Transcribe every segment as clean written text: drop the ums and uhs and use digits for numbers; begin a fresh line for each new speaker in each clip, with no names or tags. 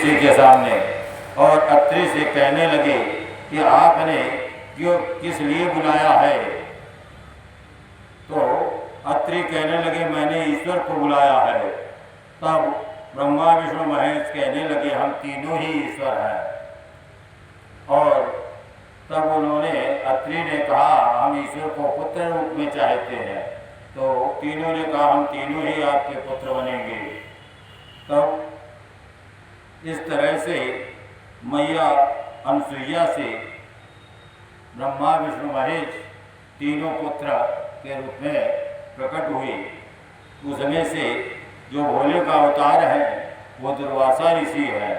ऋषि के सामने और अत्रि से कहने लगे कि आपने क्यों किस लिए बुलाया है। तो अत्रि कहने लगे मैंने ईश्वर को बुलाया है। तब ब्रह्मा विष्णु महेश कहने लगे हम तीनों ही ईश्वर हैं। और तब उन्होंने अत्रि ने कहा हम ईश्वर को पुत्र रूप में चाहते हैं। तो तीनों ने कहा हम तीनों ही आपके पुत्र बनेंगे। तब इस तरह से मैया अनसुईया से ब्रह्मा विष्णु महेश तीनों पुत्र के रूप में प्रकट हुई। उसमें से जो भोले का अवतार है वो दुर्वासा ऋषि है।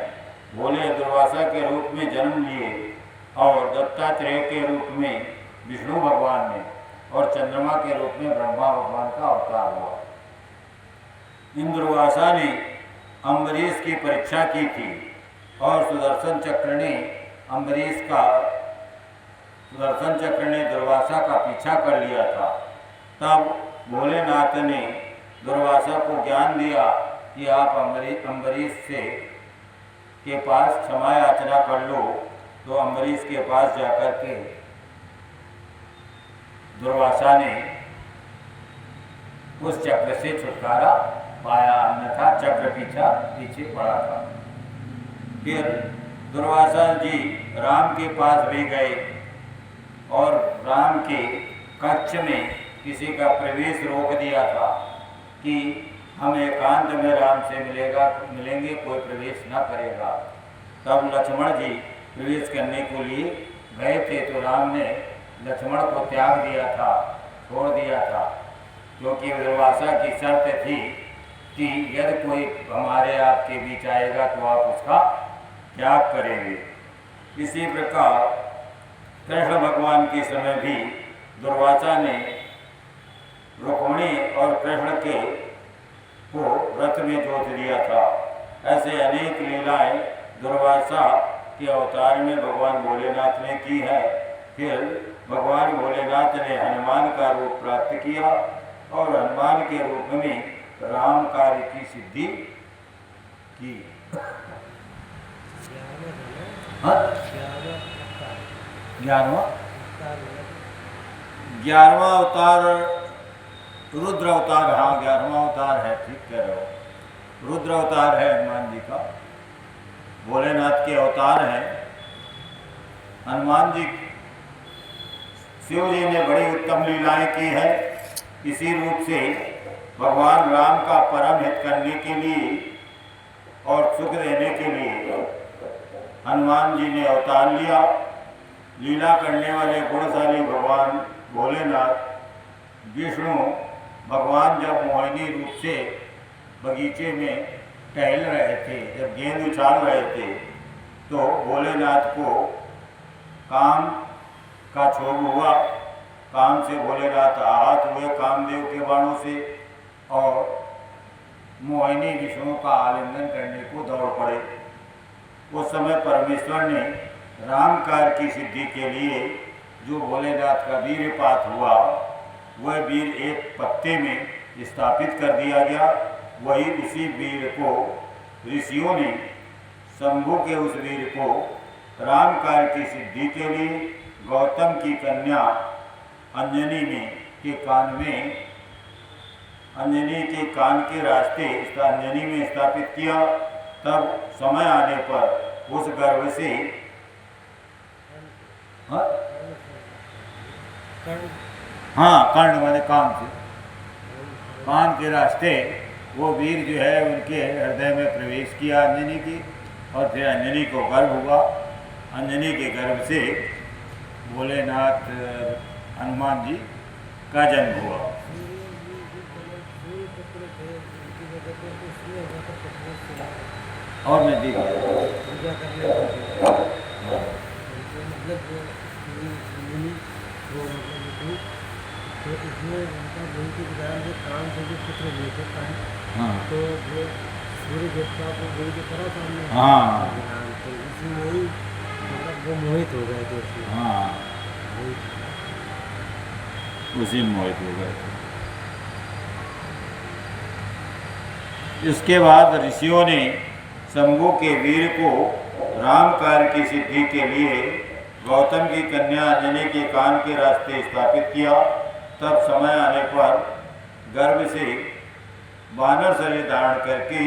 भोले दुर्वासा के रूप में जन्म लिए और दत्तात्रेय के रूप में विष्णु भगवान ने और चंद्रमा के रूप में ब्रह्मा भगवान का अवतार हुआ। इन दुर्वासा ने अम्बरीश की परीक्षा की थी और सुदर्शन चक्र ने दुर्वासा का पीछा कर लिया था। तब भोलेनाथ ने दुर्वासा को ज्ञान दिया कि आप अम्बरीश से के पास क्षमा याचना कर लो। तो अम्बरीश के पास जाकर के दुर्वासा ने उस चक्र से छुटकारा पाया, अन्यथा चक्र पीछे पड़ा था। फिर दुर्वासा जी राम के पास भी गए और राम के कक्ष में किसी का प्रवेश रोक दिया था कि हम एकांत में राम से मिलेंगे, कोई प्रवेश न करेगा। तब लक्ष्मण जी प्रवेश करने के लिए गए थे तो राम ने लक्ष्मण को त्याग दिया था, छोड़ दिया था, क्योंकि दुर्वासा की शर्त थी कि यदि कोई हमारे आपके बीच आएगा तो आप उसका त्याग करेंगे। इसी प्रकार कृष्ण भगवान के समय भी दुर्वासा ने रुक्मिणी और कृष्ण के को रथ में जोत दिया था। ऐसे अनेक लीलाएं दुर्वासा के अवतार में भगवान भोलेनाथ ने की है। फिर भगवान भोलेनाथ ने हनुमान का रूप प्राप्त किया और हनुमान के रूप में राम कार्य की सिद्धि की। 11वां अवतार रुद्र अवतार। हाँ, 11वां अवतार है, ठीक कह रहे हो। रुद्र अवतार है हनुमान जी का, भोलेनाथ के अवतार हैं। हनुमान जी शिव जी ने बड़ी उत्तम लीलाएं की है। इसी रूप से भगवान राम का परम हित करने के लिए और सुख देने के लिए हनुमान जी ने अवतार लिया। लीला करने वाले गुणशाली भगवान भोलेनाथ विष्णु भगवान जब मोहिनी रूप से बगीचे में टहल रहे थे, जब गेंद उछाल रहे थे, तो भोलेनाथ को काम का क्षोभ हुआ। काम से भोलेनाथ आहत हुए कामदेव के बाणों से और मोहिनी विष्णु का आलिंगन करने को दौड़ पड़े। उस समय परमेश्वर ने राम कार्य की सिद्धि के लिए जो भोलेनाथ का वीरपात हुआ, वह वीर एक पत्ते में स्थापित कर दिया गया। वही उसी वीर को ऋषियों ने शंभु के उस वीर को राम कार्य की सिद्धि के लिए गौतम की कन्या अंजनी के कान के रास्ते अंजनी में स्थापित किया। तब समय आने पर उस गर्भ से कर्ण माने कान के रास्ते वो वीर जो है उनके हृदय में प्रवेश किया अंजनी की, और फिर अंजनी को गर्भ हुआ। अंजनी के गर्भ से भोलेनाथ हनुमान जी का जन्म हुआ। और मैं दिखा
तो इसमें उनका वही के कारण जो काम से जो पुत्र ले सकता है, तो वो सूर्य देवता को वही की तरह सामने तो इसमें वही मतलब वो मोहित हो गए थे
उसी में मोहित हो गए थे। इसके बाद ऋषियों ने शंभु के वीर को राम कार्य की सिद्धि के लिए गौतम की कन्या अंजलि के कान के रास्ते स्थापित किया। तब समय आने पर गर्भ से वानर शरीर धारण करके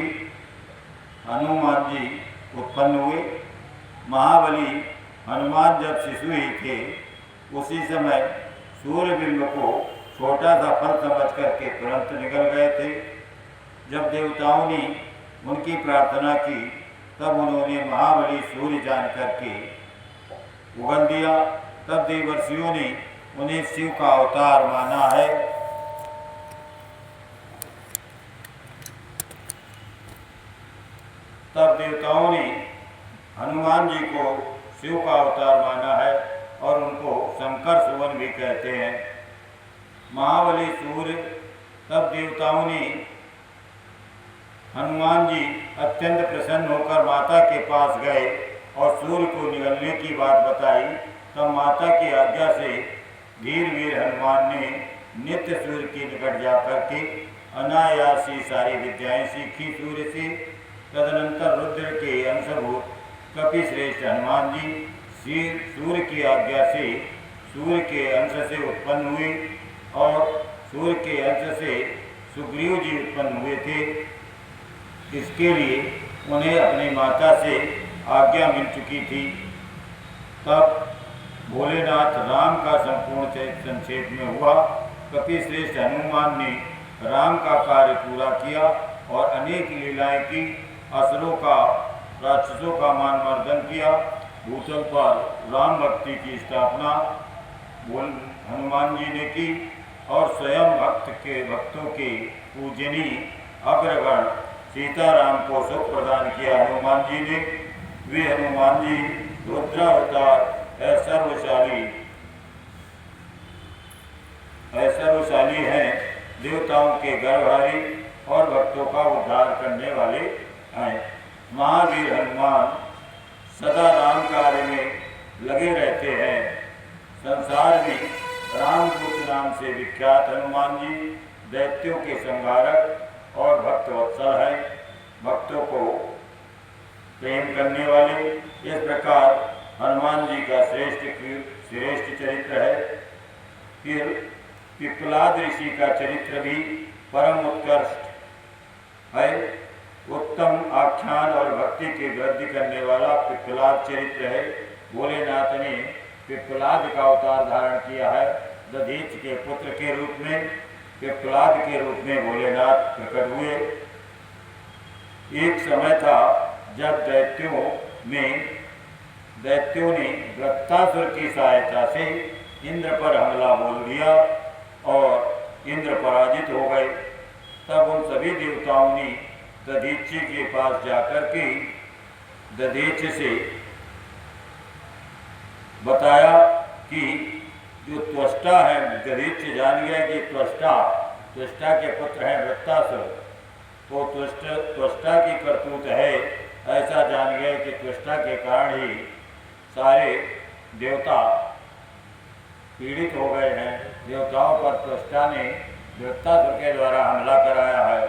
हनुमान जी उत्पन्न हुए। महाबली हनुमान जब शिशु ही थे उसी समय सूर्यबिंब को छोटा सा फल समझ करके तुरंत निकल गए थे। जब देवताओं ने उनकी प्रार्थना की तब उन्होंने महाबली सूर्य जान करके उगल दिया। तब देवर्षियों ने उन्हें शिव का अवतार माना है। तब देवताओं ने हनुमान जी को शिव का अवतार माना है और उनको शंकर सुवन भी कहते हैं। महाबली सूर्य तब देवताओं ने हनुमान जी अत्यंत प्रसन्न होकर माता के पास गए और सूर्य को निगलने की बात बताई। तब माता की आज्ञा से धीर वीर हनुमान ने नित्य सूर्य के निकट जाकर के अनायास ही सारी विद्याएं सीखी सूर्य से। तदनंतर रुद्र के अंशभूत कपिश्रेष्ठ हनुमान जी सूर्य की आज्ञा से सूर्य के अंश से उत्पन्न हुए और सूर्य के अंश से सुग्रीव जी उत्पन्न हुए थे। इसके लिए उन्हें अपनी माता से आज्ञा मिल चुकी थी। तब भोलेनाथ राम का संपूर्ण चरित्र संक्षेप में हुआ। कपिश्रेष्ठ हनुमान ने राम का कार्य पूरा किया और अनेक लीलाएं की। असुरों का राक्षसों का मान मर्दन किया। भूतल पर राम भक्ति की स्थापना हनुमान जी ने की और स्वयं भक्तों के पूजनीय अग्रगण सीताराम को सुख प्रदान किया हनुमान जी ने। वे हनुमान जी रुद्रावतार सर्वशाली हैं, देवताओं के गर्भधारी और भक्तों का उद्धार करने वाले हैं। महावीर हनुमान सदा राम कार्य में लगे रहते हैं। संसार में रामदूत नाम से विख्यात हनुमान जी दैत्यों के संहारक और भक्त वत्सल हैं, भक्तों को प्रेम करने वाले। इस प्रकार हनुमान जी का श्रेष्ठ चरित्र है। फिर पिप्पलाद ऋषि का चरित्र भी परम उत्कृष्ट है। उत्तम आख्यान और भक्ति की वृद्धि करने वाला पिप्पलाद चरित्र है। भोलेनाथ ने पिप्पलाद का अवतार धारण किया है। दधीच के पुत्र के रूप में पिप्पलाद के रूप में भोलेनाथ प्रकट हुए। एक समय था जब दैत्यों ने वृत्तासुर की सहायता से इंद्र पर हमला बोल दिया और इंद्र पराजित हो गए। तब उन सभी देवताओं ने दधीच के पास जाकर के दधीच से बताया कि जो त्वष्टा है, दधीच जान गया कि त्वष्टा के पुत्र हैं वृत्तासुर, तो त्वष्टा की करतूत है ऐसा जान गए कि त्वष्टा के कारण ही सारे देवता पीड़ित हो गए हैं। देवताओं पर त्वष्टा ने वृत्तासुर के द्वारा हमला कराया है।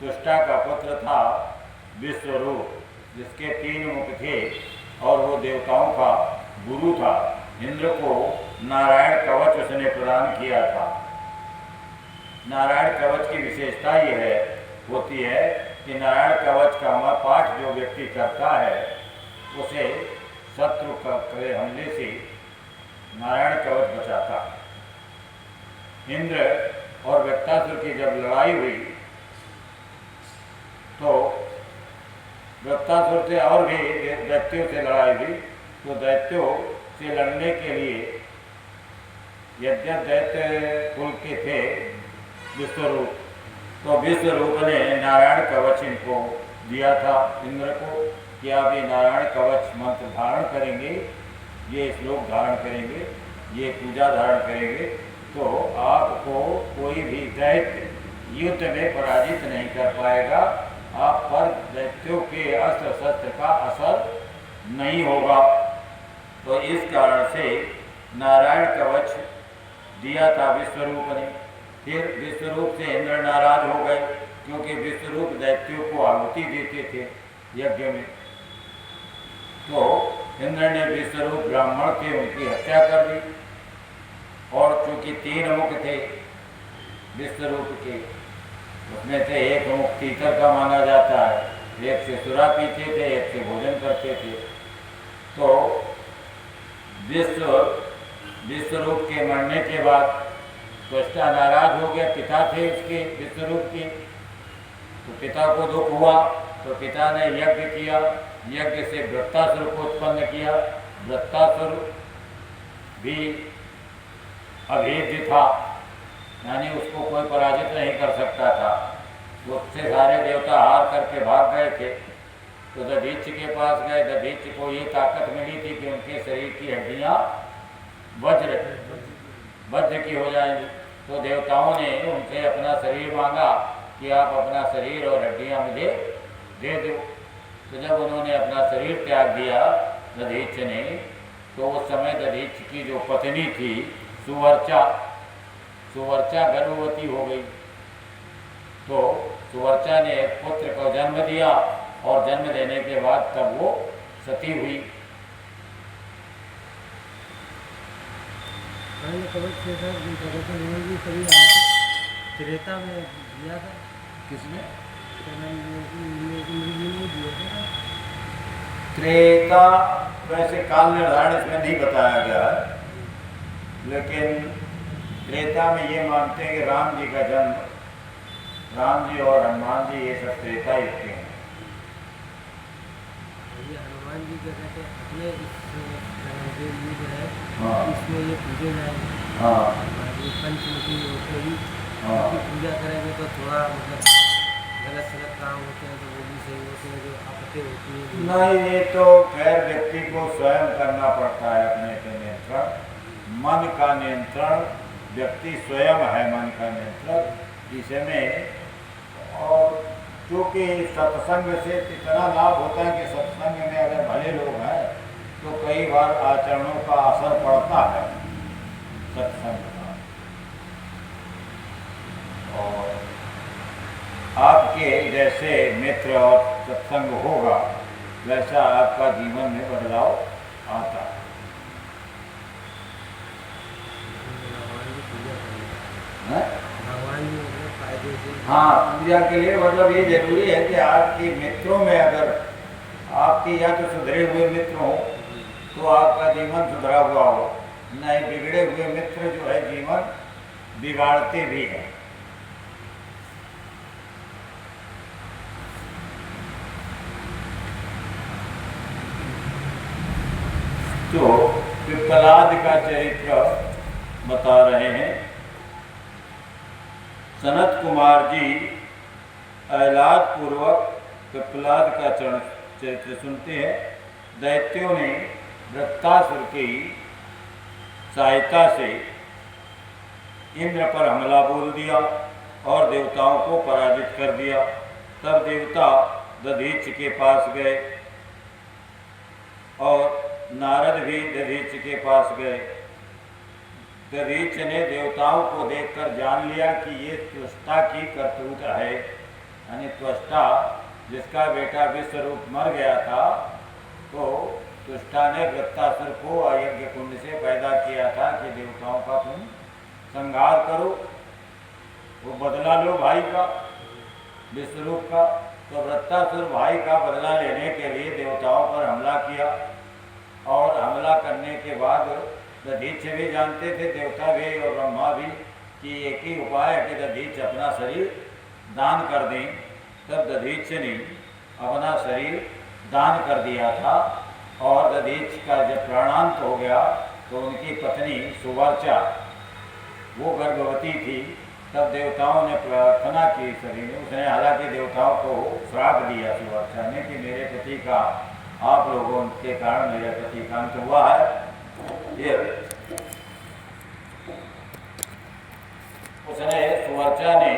त्वष्टा का पुत्र था विश्वरूप, जिसके 3 मुख थे और वो देवताओं का गुरु था। इंद्र को नारायण कवच उसने प्रदान किया था। नारायण कवच की विशेषता ये होती है कि नारायण कवच का पाठ जो व्यक्ति करता है उसे शत्रु के हमले से नारायण कवच बचाता। इंद्र और वृत्तासुर की जब लड़ाई हुई तो वृत्तासुर से और भी दैत्यों से लड़ाई हुई। तो दैत्यों से लड़ने के लिए यद्यप दैत्य कुल के थे विश्वरूप, तो विश्वरूप ने नारायण कवच इनको दिया था इंद्र को कि आप ये नारायण कवच मंत्र धारण करेंगे, ये श्लोक धारण करेंगे, ये पूजा धारण करेंगे तो आपको कोई भी दैत्य युद्ध में पराजित नहीं कर पाएगा। आप पर दैत्यों के अस्त्र शस्त्र का असर नहीं होगा। तो इस कारण से नारायण कवच दिया था विश्वरूप ने। फिर विश्वरूप से इंद्र नाराज हो गए क्योंकि विश्वरूप दैत्यों को आहुति देते थे। यज्ञ में। तो इंद्र ने विश्वरूप ब्राह्मण के उनकी हत्या कर दी, और चूंकि 3 मुख थे विश्वरूप के, उसमें से एक मुख तीतर का माना जाता है, एक से सुरा पीते थे, एक से भोजन करते थे। तो विश्वरूप के मरने के बाद त्वष्टा नाराज हो गया, पिता थे उसके विश्वरूप के, तो पिता को दुख हुआ, तो पिता ने यज्ञ किया, यज्ञ से वृत्तासुर को उत्पन्न किया। वृत्तासुर भी अभेद्य था, यानी उसको कोई पराजित नहीं कर सकता था। उससे सारे देवता हार करके भाग गए थे। तो दधीच के पास गए, दधीच को ये ताकत मिली थी कि उनके शरीर की हड्डियाँ वज्र की हो जाएंगी। तो देवताओं ने उनसे अपना शरीर मांगा कि आप अपना शरीर और हड्डियाँ मुझे दे दो। तो जब उन्होंने अपना शरीर त्याग दिया दधीच ने, तो उस समय दधीच की जो पत्नी थी सुवर्चा गर्भवती हो गई। तो सुवर्चा ने एक पुत्र को जन्म दिया, और जन्म देने के बाद तब वो सती हुई।
त्रेता में दिया था।
किसने?
दिया
त्रेता वैसे काल निर्धारण इसमें नहीं बताया गया है, लेकिन त्रेता में ये मानते हैं कि राम जी का जन्म, राम जी और हनुमान जी ये सब त्रेता युग के हैं।
हनुमान जी जो कहते हैं अपने इस युग है,
हाँ।
इसमें ये पूजे जाएंगे।
हाँ,
ये पंचमुखी होगी,
हाँ।
पूजा करेंगे तो थोड़ा मतलब गलत सलत काम होते हैं तो वो भी सही होते हैं, जो आपत्ति होती है।
नहीं, ये तो खैर व्यक्ति को स्वयं करना पड़ता है, अपने पे नियंत्रण, मन का नियंत्रण व्यक्ति स्वयं है, मन का नियंत्रण इसमें। और क्योंकि सत्संग से इतना लाभ होता है कि सत्संग में अगर भले लोग हैं तो कई बार आचरणों का असर पड़ता है सत्संग का। और आपके जैसे मित्र और सत्संग होगा वैसा आपका जीवन में बदलाव आता है।
भगवान जी फायदे से।
हाँ, पूजा के लिए मतलब ये जरूरी है कि आपके मित्रों में अगर आपके या तो सुधरे हुए मित्र हो तो आपका जीवन सुधरा हुआ हो, नहीं बिगड़े हुए मित्र जो है जीवन बिगाड़ते भी हैं। तो पिप्पलाद का चरित्र बता रहे हैं। सनत कुमार जी ऐलाद पूर्वक पिप्पलाद का चरित्र सुनते हैं। दैत्यों ने वृत्तासुर की सहायता से इंद्र पर हमला बोल दिया और देवताओं को पराजित कर दिया। तब देवता दधीच के पास गए और नारद भी दधीच के पास गए। दधीच ने देवताओं को देखकर जान लिया कि ये त्वष्टा की करतूत है, यानी त्वष्टा जिसका बेटा विश्वरूप मर गया था, तो त्वष्टा ने वृत्तासुर को अयज्ञ कुंड से पैदा किया था कि देवताओं का तुम संहार करो, वो बदला लो भाई का, विश्वरूप का। तो वृत्तासुर भाई का बदला लेने के लिए देवताओं पर हमला किया, और हमला करने के बाद दधीच भी जानते थे, देवता भी और ब्रह्मा भी, कि एक ही उपाय है कि दधीच अपना शरीर दान कर दें। तब दधीच ने अपना शरीर दान कर दिया था, और दधीच का जब प्राणांत हो गया तो उनकी पत्नी सुवर्चा वो गर्भवती थी। तब देवताओं ने प्रार्थना की सभी ने, उसने हालांकि देवताओं को श्राप दिया सुवर्चा ने कि मेरे पति का, आप लोगों के कारण मेरे पति का अंत हुआ है। ये उसने सुवर्चा ने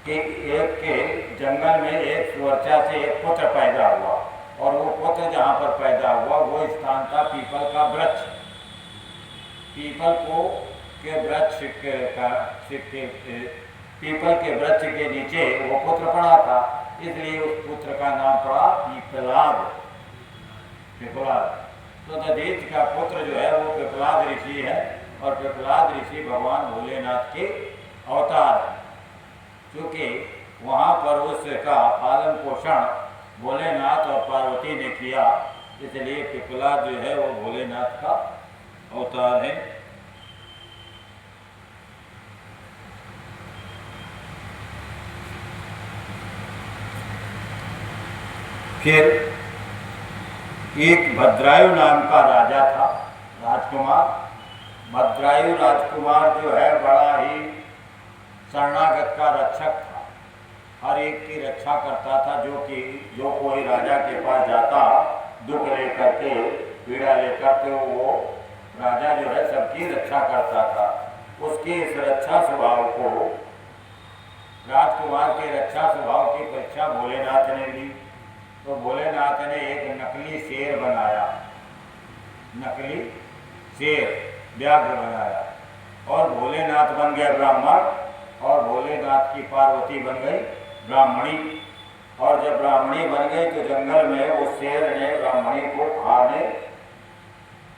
कि एक के जंगल में एक सुवर्चा से एक पुत्र पैदा हुआ, और वो पुत्र जहाँ पर पैदा हुआ वो स्थान था पीपल का वृक्ष। पीपल के वृक्ष पीपल के वृक्ष के नीचे वो पुत्र पड़ा था। इसलिए उस पुत्र का नाम पड़ा पिपलाद। पिपलाद तो दधीच का पुत्र जो है वो पिपलाद ऋषि है, और पिपलाद ऋषि भगवान भोलेनाथ के अवतार है। क्योंकि वहाँ पर उसका पालन पोषण भोलेनाथ और पार्वती ने किया, इसलिए पिपलाद जो है वो भोलेनाथ का अवतार है। फिर एक भद्रायु नाम का राजा था, राजकुमार। भद्रायु राजकुमार जो है बड़ा ही शरणागत का रक्षक था, हर एक की रक्षा करता था। जो कोई राजा के पास जाता दुख लेकर के, पीड़ा लेकर के, वो राजा जो है सबकी रक्षा करता था। उसके इस रक्षा स्वभाव को, राजकुमार के रक्षा स्वभाव की परीक्षा भोलेनाथ ने ली। तो भोलेनाथ ने एक नकली शेर बनाया, नकली शेर व्याघ्र बनाया, और भोलेनाथ बन गए ब्राह्मण, और भोलेनाथ की पार्वती बन गई ब्राह्मणी। और जब ब्राह्मणी बन गई तो जंगल में उस शेर ने ब्राह्मणी को खाने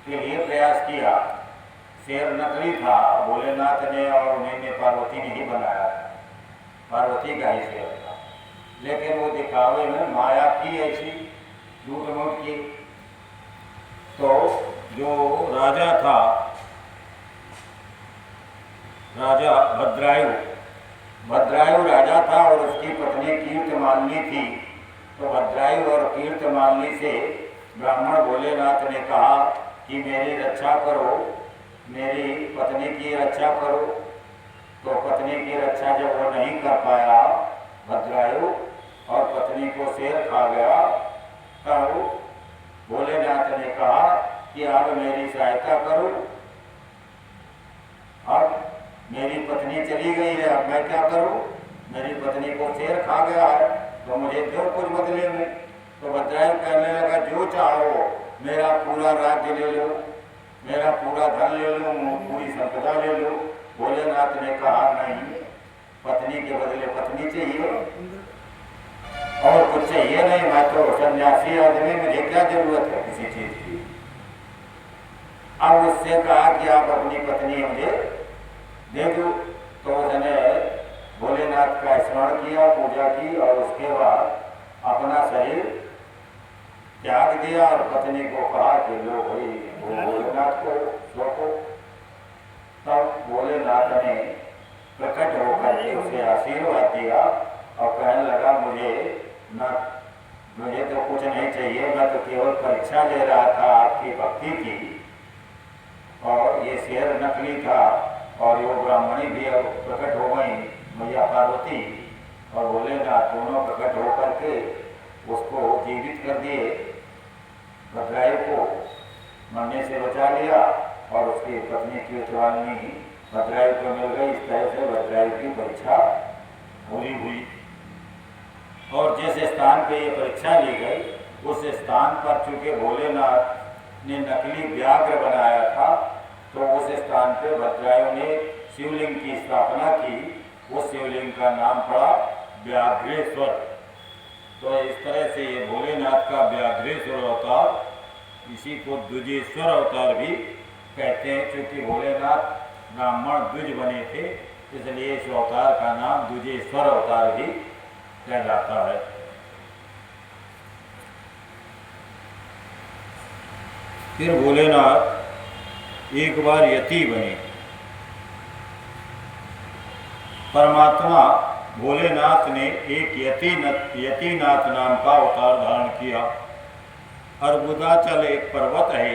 के लिए प्रयास किया। शेर नकली था, भोलेनाथ ने और उन्हें पार्वती ने ही बनाया, पार्वती का ही शेर था। लेकिन वो दिखावे में माया की ऐसी झूठ मूठ की। तो जो राजा था, राजा भद्रायु राजा था, और उसकी पत्नी कीर्तमालिनी थी। तो भद्रायु और कीर्तमालिनी से ब्राह्मण भोलेनाथ ने कहा कि मेरी रक्षा करो, मेरी पत्नी की रक्षा करो। तो पत्नी की रक्षा जब वो नहीं कर पाया भद्रायु, और पत्नी को शेर खा गया, तब भोलेनाथ ने कहा कि अब मेरी सहायता करो, अब मेरी पत्नी चली गई है, अब मैं क्या करूं? मेरी पत्नी को शेर खा गया है, तो मुझे दो कुछ बदले में। तो भद्रायु कहने लगा, जो चाहो, मेरा पूरा राज्य ले लो, मेरा पूरा धन ले लो, पूरी संपदा ले लो। भोलेनाथ ने कहा नहीं, पत्नी के बदले पत्नी चाहिए, और कुछ चाहिए नहीं। मैं तो सन्यासी आदमी, मुझे क्या जरूरत है किसी चीज की। अब उससे कहा कि आप अपनी पत्नी मुझे दे दो। तो उसने भोलेनाथ का स्मरण किया, पूजा की, और उसके बाद अपना शरीर त्याग दिया, और पत्नी को कहा कि लो भाई भोलेनाथ को सौंपो। तब भोलेनाथ ने प्रकट होकर के उसे आशीर्वाद दिया और कहने लगा, मुझे तो कुछ नहीं चाहिए, मैं तो केवल परीक्षा ले रहा था आपकी भक्ति की। और ये शेर नकली था, और वो ब्राह्मणी भी प्रकट हो गई, मैया पार्वती और भोलेनाथ दोनों प्रकट होकर के उसको जीवित कर दिए। भद्रायु को मरने से बचा लिया, और उसकी पत्नी कीर्तमालिनी भद्रायु को मिल गई। इस तरह से भद्रायु की परीक्षा पूरी हुई। और जिस स्थान पे ये परीक्षा ली गई, उस स्थान पर चूंकि भोलेनाथ ने नकली व्याघ्र बनाया था, तो उस स्थान पे भद्रायु ने शिवलिंग की स्थापना की। उस शिवलिंग का नाम पड़ा व्याघ्रेश्वर। तो इस तरह से ये भोलेनाथ का व्याघ्रेश्वर अवतार, इसी को द्विजेश्वर अवतार भी कहते हैं। क्योंकि भोलेनाथ ब्राह्मण द्विज बने थे, इसलिए इस अवतार का नाम द्विजेश्वर अवतार भी कहलाता है। फिर भोलेनाथ एक बार यति बने। परमात्मा भोलेनाथ ने एक यतिनाथ नाम का अवतार धारण किया। अर्बुदाचल एक पर्वत है,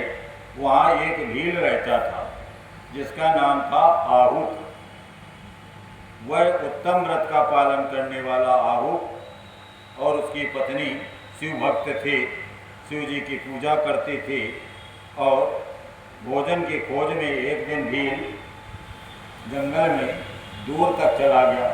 वहाँ एक भील रहता था जिसका नाम था आहूत। वह उत्तम व्रत का पालन करने वाला आहूत और उसकी पत्नी शिव भक्त थे, शिव जी की पूजा करते थे। और भोजन की खोज में एक दिन भील जंगल में दूर तक चला गया।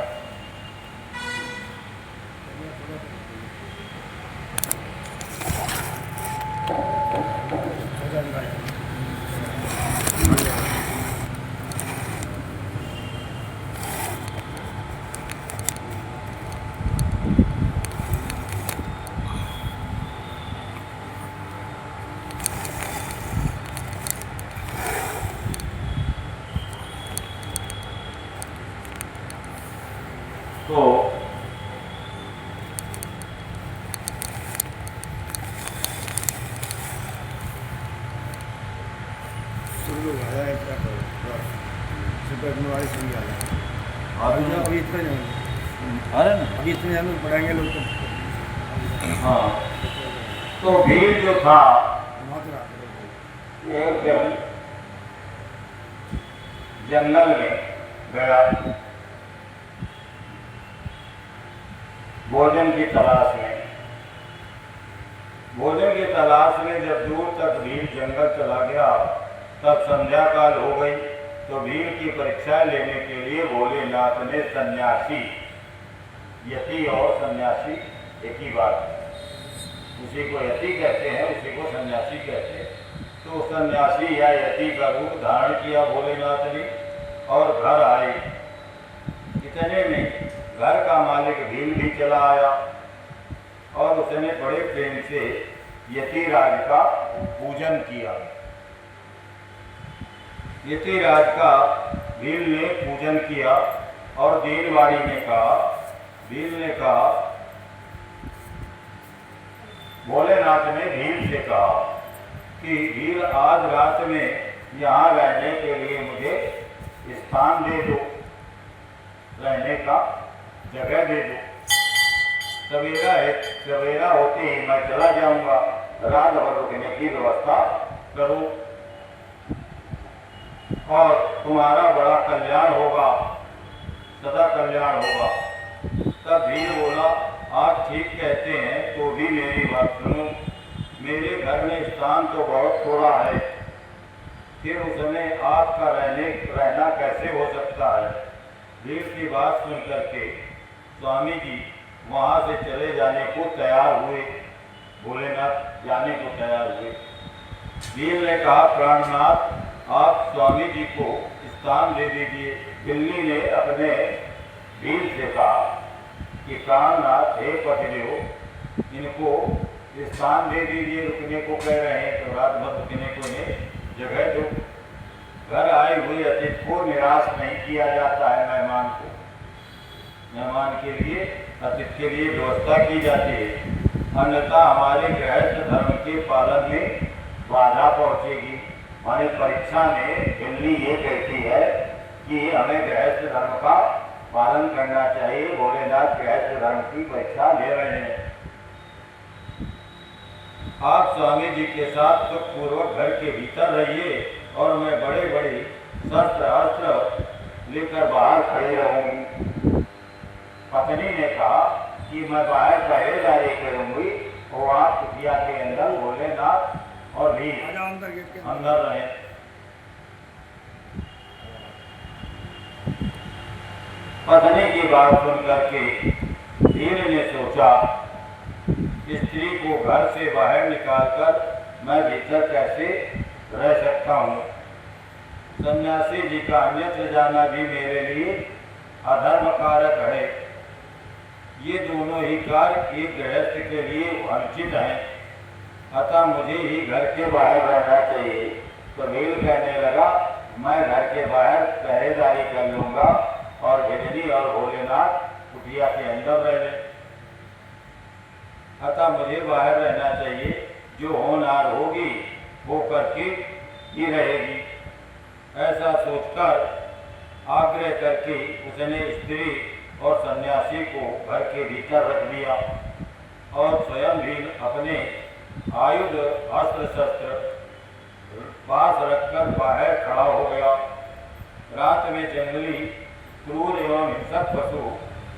जो आया है क्या करो सुपर वाली सुनी आ रहा है
और
और अभी इतने जाएंगे
अरे ना
अभी इतने जाने पढ़ाएंगे लोग तो
हाँ तो भीड़ जो था
मात्रा
एक दिन जंगल में गया भोजन की तलाश में। भोजन की तलाश में जब दूर तक भीड़ जंगल चला गया तब संध्या काल हो गई। तो भीड़ की परीक्षा लेने के लिए भोलेनाथ ने सन्यासी, यति और सन्यासी एक ही बात है, उसी को यति कहते हैं, उसी को सन्यासी कहते हैं। तो सन्यासी या यति का रूप धारण किया भोलेनाथ ने और घर आए। इतने में घर का मालिक भील भी चला आया और उसने बड़े प्रेम से यतिराज का पूजन किया। यतिराज का भील ने पूजन किया और देववाड़ी ने कहा, भील ने कहा, भोलेनाथ ने भील से कहा कि भील आज रात में यहाँ रहने के लिए मुझे स्थान दे दो, रहने का जगह दे दो। सवेरा होते ही मैं चला जाऊंगा, रात भर रुकने की व्यवस्था करो और तुम्हारा बड़ा कल्याण होगा, सदा कल्याण होगा। तब भील बोला, आप ठीक कहते हैं, तो भी मेरी बात सुनो, मेरे घर में स्थान तो बहुत थोड़ा है, फिर उसमें आपका रहना कैसे हो सकता है। भील की बात सुन करके स्वामी जी वहाँ से चले जाने को तैयार हुए, भोलेनाथ जाने को तैयार हुए। भील ने कहा, प्राणनाथ आप स्वामी जी को स्थान दे दीजिए। बिल्ली ने अपने भील से कहा कि प्राणनाथ हे पतिदेव, इनको स्थान दे दीजिए, रुकने को कह रहे हैं तो रात भर रुकने को इन्हें जगह दो। घर आए हुए अतिथि को निराश नहीं किया जाता है, मेहमान को, मेहमान के लिए, अतिथि के लिए व्यवस्था की जाती है, अन्यथा हमारे गृहस्थ धर्म के पालन में बाधा पहुंचेगी। हमारी परीक्षा में बिल्ली ये कहती है कि हमें गृहस्थ धर्म का पालन करना चाहिए। भोलेनाथ गृहस्थ धर्म की परीक्षा ले रहे हैं। आप स्वामी जी के साथ सुखपूर्वक घर के भीतर रहिए और मैं बड़े बड़े शस्त्र अस्त्र लेकर बाहर खड़े रहूंगी। पत्नी ने कहा कि मैं बाहर पहरेदारी करूंगी और आप कुटिया के अंदर भोलेनाथ और भी अंदर रहे। पत्नी की बात सुन करके भील ने सोचा, स्त्री को घर से बाहर निकालकर मैं भीतर कैसे रह सकता हूँ। सन्यासी जी का अन्यत्र जाना भी मेरे लिए अधर्म कारक है। ये दोनों ही कार्य एक गृहस्थ के लिए अनुचित हैं, अतः मुझे ही घर के बाहर रहना चाहिए। तो भील कहने लगा, मैं घर के बाहर पहरेदारी कर लूँगा और गिरनी और भोलेनाथ कुटिया के अंदर रह लें, अतः मुझे बाहर रहना चाहिए। जो होनहार होगी वो करके ही रहेगी। ऐसा सोचकर आग्रह करके उसने स्त्री और सन्यासी को घर के भीतर रख दिया और स्वयं भी अपने आयुध अस्त्र शस्त्र पास रखकर बाहर खड़ा हो गया। रात में जंगली क्रूर एवं हिंसक पशु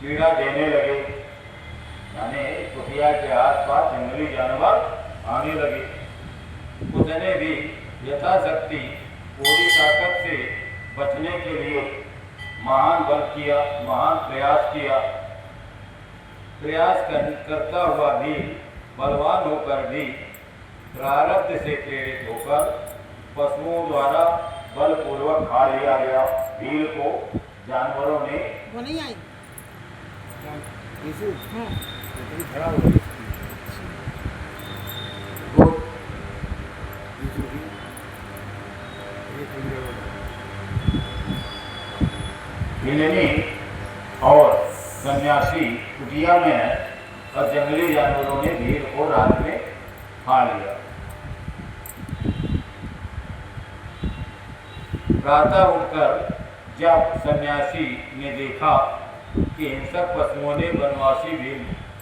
पीड़ा देने लगे, यानी कुटिया के आसपास जंगली जानवर आने लगे। उसने भी यथाशक्ति पूरी ताकत से बचने के लिए महान बल किया, महान प्रयास किया। प्रयास करता हुआ भी बलवान होकर भी प्रारब्ध से प्रेरित होकर पशुओं द्वारा बलपूर्वक खा लिया गया। भील को जानवरों ने
वो नहीं आई
खड़ा हो
हिलनी और सन्यासी कुटिया में है और जंगली जानवरों ने भील को रात में खा लिया। प्रातः उठकर जब सन्यासी ने देखा कि हिंसक पशुओं ने वनवासी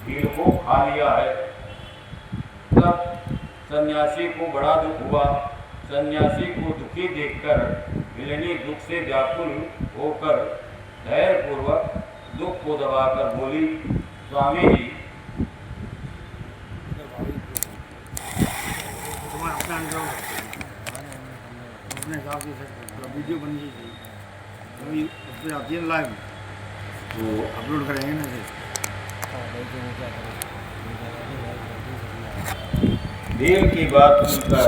भीड़ को खा लिया है, तब सन्यासी को बड़ा दुख हुआ। सन्यासी को दुखी देखकर भिलनी दुख से व्याकुल होकर धैर्यपूर्वक दुख को दबाकर बोली, स्वामी जी,
अपने हिसाब से वीडियो बन गई अभी उस पर आती है लाइव, वो अपलोड करेंगे ना
भील की बात सुनकर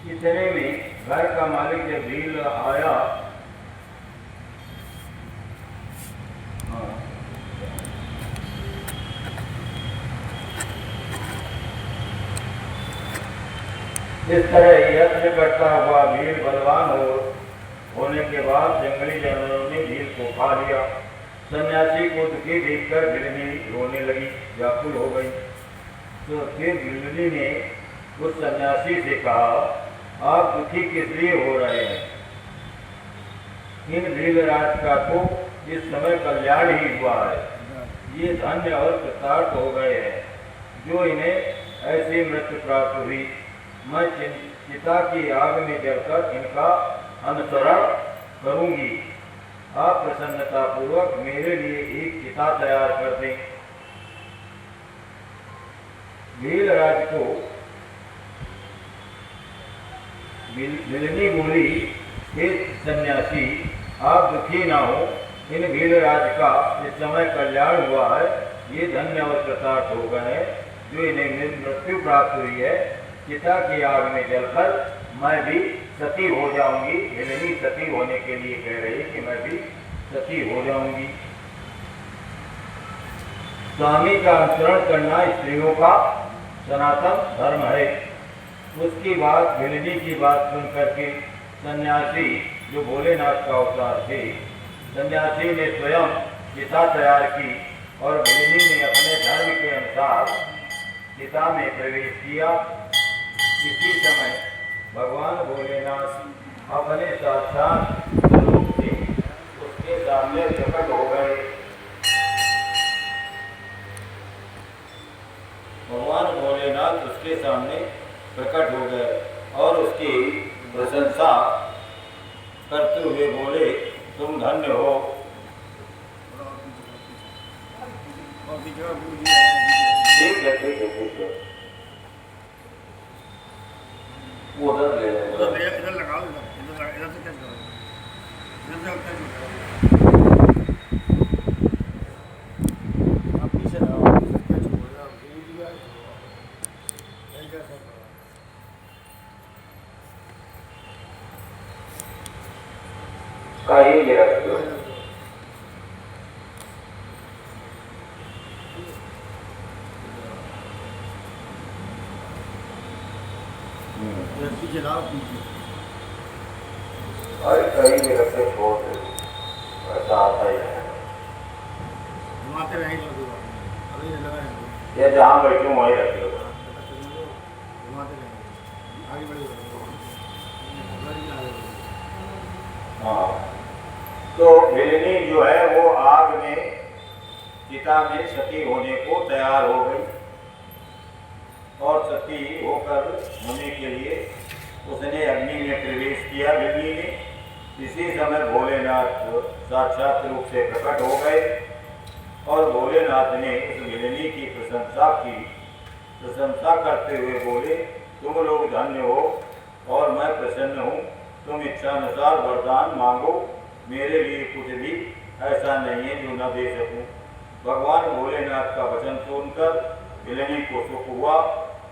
इतने में घर का मालिक जब भील आया, इस तरह यत्न करता हुआ भील बलवान होने के बाद जंगली जानवरों ने भील को खा लिया। सन्यासी को दुखी देखकर भिलनी रोने लगी, व्याकुल हो गई। तो फिर भिलनी ने उस सन्यासी से कहा, आप दुखी किस लिए हो रहे हैं? इन भीलराज का तो इस समय कल्याण ही हुआ है। ये धन्य और कृतार्थ हो गए हैं जो इन्हें ऐसी मृत्यु प्राप्त हुई। मैं चिता की आग में जलकर इनका अनुसरण करूंगी। आप प्रसन्नता पूर्वक मेरे लिए एक चिता तैयार कर दें। भीलराज को भिलनी बोली, हे सन्यासी, आप दुखी ना हो। इन भीलराज का इस समय कल्याण हुआ है। ये धन्य और कृतार्थ हो गए हैं जो इन्हें मृत्यु प्राप्त हुई है। चिता की आग में जलकर मैं भी सती हो जाऊंगी। भिलनी सती होने के लिए कह रही कि मैं भी सती हो जाऊंगी। स्वामी का अनुसरण करना स्त्रियों का सनातन धर्म है। उसकी बात, भिलनी की बात सुनकर के सन्यासी जो भोलेनाथ का अवतार थे, सन्यासी ने स्वयं चिता तैयार की और भिलनी ने अपने धर्म के अनुसार चिता में प्रवेश किया। इसी समय भगवान भोलेनाथ अपने साक्षात स्वरूप से उसके सामने प्रकट हो गए। भगवान भोलेनाथ उसके सामने प्रकट हो गए और उसकी प्रशंसा करते हुए बोले, तुम धन्य हो। ठीक है, ठीक है, ठीक है। वो उधर ले
इधर लगाओ, इधर से कैच करो, इधर से कैच करो। आप पीछे लगाओ, कैच हो रहा है।
कहीं ये रख दो।
पीछे लाओ, पीछे।
और कहीं भी रख के छोड़ दो, ऐसा आता ही है।
घुमाते रहेंगे अभी लगा है।
ये जहाँ बैठूं वहीं रख दो।
घुमाते रहेंगे, आगे बढ़ेगा।
हाँ, तो भिलनी जो है वो आग में, चिता में सती होने को तैयार हो गई और सती होकर होने के लिए उसने अग्नि में प्रवेश किया। भिलनी ने इसी समय भोलेनाथ साक्षात रूप से प्रकट हो गए और भोलेनाथ ने उस भिलनी की प्रशंसा की। प्रशंसा करते हुए बोले, तुम लोग धन्य हो और मैं प्रसन्न हूँ। तुम इच्छानुसार वरदान मांगो, मेरे लिए कुछ भी ऐसा नहीं है जो न दे सकूं। भगवान भोलेनाथ का वचन सुनकर भिलनी को सुख हुआ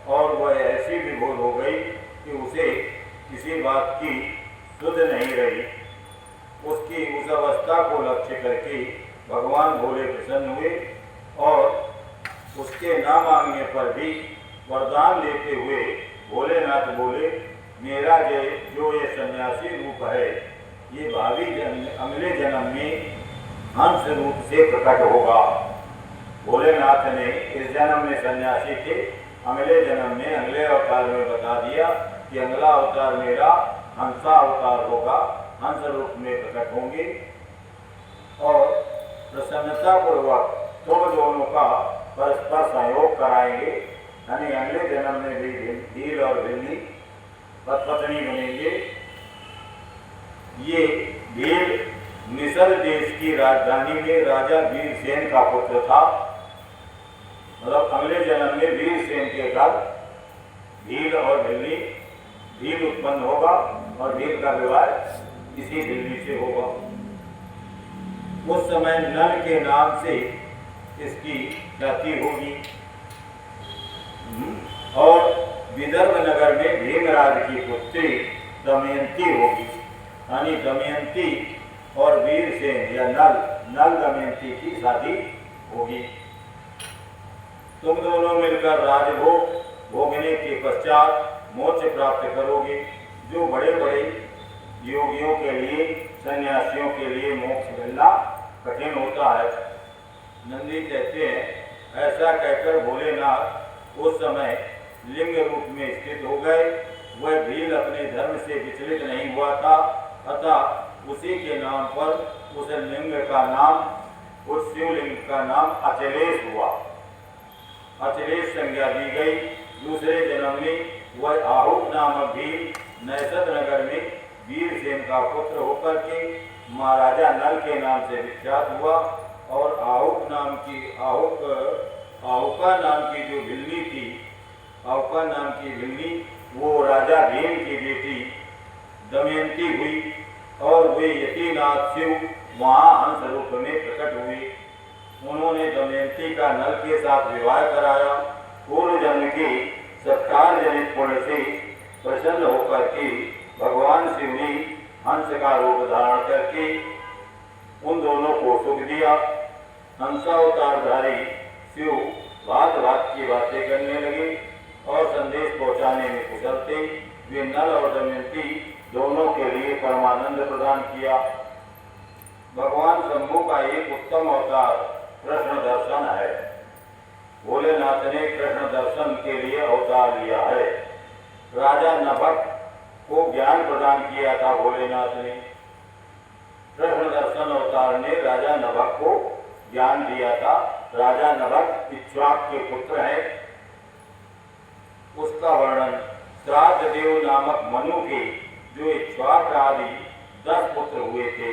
और वह ऐसी विभोर हो गई कि उसे किसी बात की सुध नहीं रही। उसकी उस अवस्था को लक्ष्य करके भगवान भोले प्रसन्न हुए और उसके न मांगने पर भी वरदान लेते हुए भोलेनाथ बोले, मेरा जो ये सन्यासी रूप है ये भावी जन्म अगले जन्म में हंस रूप से प्रकट होगा। भोलेनाथ ने इस जन्म में सन्यासी थे, अगले जन्म में अगले अवतार में बता दिया कि अगला अवतार मेरा हंसा अवतार होगा, हंस रूप में प्रकट होंगे और प्रसन्नता पूर्वक तुम दोनों का परस्पर सहयोग कराएंगे। यानी अगले जन्म में भी भील और भिल्ली पत्नी बनेंगे। ये भील मिस्र देश की राजधानी में राजा वीरसेन का पुत्र था। मतलब अगले जन्म में वीरसेन के घर भील और भिल्ली, भील उत्पन्न होगा और भील का विवाह इसी भिल्ली से होगा। उस समय नल के नाम से इसकी ख्याति होगी और विदर्भ नगर में भीमराज की पुत्री दमयंती होगी। यानी दमयंती और वीरसेन या नल दमयंती की शादी होगी। तुम दोनों मिलकर राजभोग भोगने के पश्चात मोक्ष प्राप्त करोगे। जो बड़े बड़े योगियों के लिए, सन्यासियों के लिए मोक्ष मिलना कठिन होता है। नंदी कहते हैं ऐसा कहकर भोलेनाथ उस समय लिंग रूप में स्थित हो गए। वह भील अपने धर्म से विचलित नहीं हुआ था, अतः उसी के नाम पर उस लिंग का नाम, उस शिवलिंग का नाम अचलेश हुआ। अचलेश संज्ञा दी गई। दूसरे जन्म में वह आहुक नामक भील नैसद नगर में वीरसेन का पुत्र होकर के महाराजा नल के नाम से विख्यात हुआ और आहुका नाम की जो भिल्ली थी, आहुका नाम की भिल्ली वो राजा भीम की बेटी दमयंती हुई और वे यतीनाथ शिव वहाँ हंस रूप में प्रकट हुए। उन्होंने दमयंती का नल के साथ विवाह कराया। पूर्व जन्म के सत्कार जनित पुण्य से प्रसन्न होकर के भगवान शिव ने हंस का रूप धारण करके उन दोनों को सुख दिया। हंसावतारधारी शिव भात भात की बातें करने लगे और संदेश पहुंचाने में कुशल थे। वे नल और दमयंती दोनों के लिए परमानंद प्रदान किया। भगवान शंभु का एक उत्तम अवतार कृष्ण दर्शन है। भोलेनाथ ने कृष्ण दर्शन के लिए अवतार लिया है। राजा नभक को ज्ञान प्रदान किया था भोलेनाथ ने। कृष्ण दर्शन अवतार ने राजा नभक को ज्ञान दिया था। राजा नभक इक्ष्वाक के पुत्र है। उसका वर्णन श्राद्ध देव नामक मनु के जो इक्ष्वाक आदि 10 पुत्र हुए थे,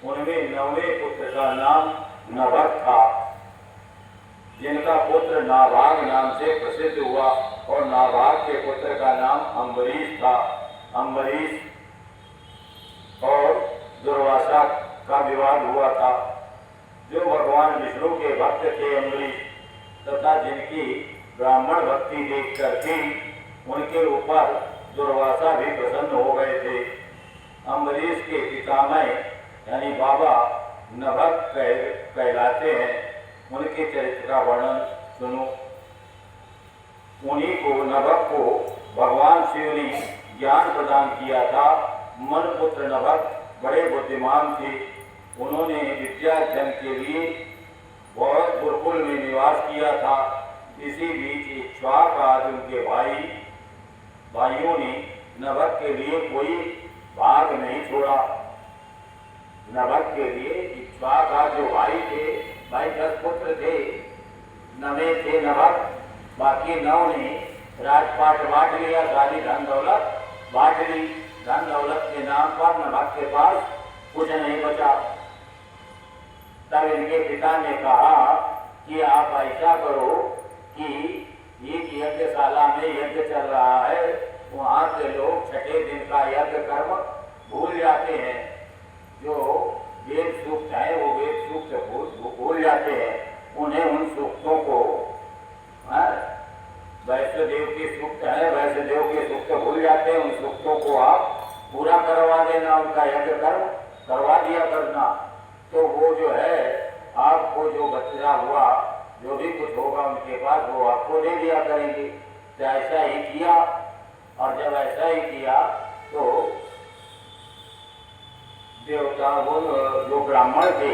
उनमें 9वें पुत्र का नाम नभक था, जिनका पुत्र नाभाग नाम से प्रसिद्ध हुआ और नाभाग के पुत्र का नाम अम्बरीश था। अम्बरीश और दुर्वासा का विवाद हुआ था। जो भगवान विष्णु के भक्त थे अम्बरीश, तथा जिनकी ब्राह्मण भक्ति देख करके उनके ऊपर दुर्वासा भी प्रसन्न हो गए थे। अम्बरीश के पितामह यानी बाबा नभक कहलाते हैं। उनके चरित्र का वर्णन सुनो। उन्हीं को, नभक को भगवान शिव ने ज्ञान प्रदान किया था। मन पुत्र नभक बड़े बुद्धिमान थे। उन्होंने विद्याध्ययन के लिए बहुत गुरुकुल में निवास किया था। इसी बीच इक्ष्वाक आदि उनके भाइयों ने नभक के लिए कोई भाग नहीं छोड़ा। नभक के लिए इक्ष्वाक आदि जो भाई थे, भाई 10 पुत्र थे, 9वें थे नभक, बाकी 9 ने राजपाट बांट लिया, सारी धन दौलत बांट ली। धन दौलत के नाम पर नभक के पास कुछ नहीं बचा। तब इनके पिता ने कहा कि आप ऐसा करो कि एक यज्ञशाला में यज्ञ चल रहा है, वहाँ के लोग छठे दिन का यज्ञ कर्म भूल जाते हैं। जो वेद सूक्त है वो वेद सूक्त भूल जाते हैं। उन्हें उन सूक्तों को, वैष्णदेव के सूक्त है, वैष्णदेव के सूक्त भूल जाते हैं, उन सूक्तों को आप पूरा करवा देना, उनका यज्ञ कर्म करवा दिया करना। तो वो जो है आपको जो बच्चा हुआ, जो भी कुछ होगा उनके पास, वो आपको दे दिया करेंगे। तो ऐसा ही किया। और जब ऐसा ही किया तो देवता वो जो ब्राह्मण थे,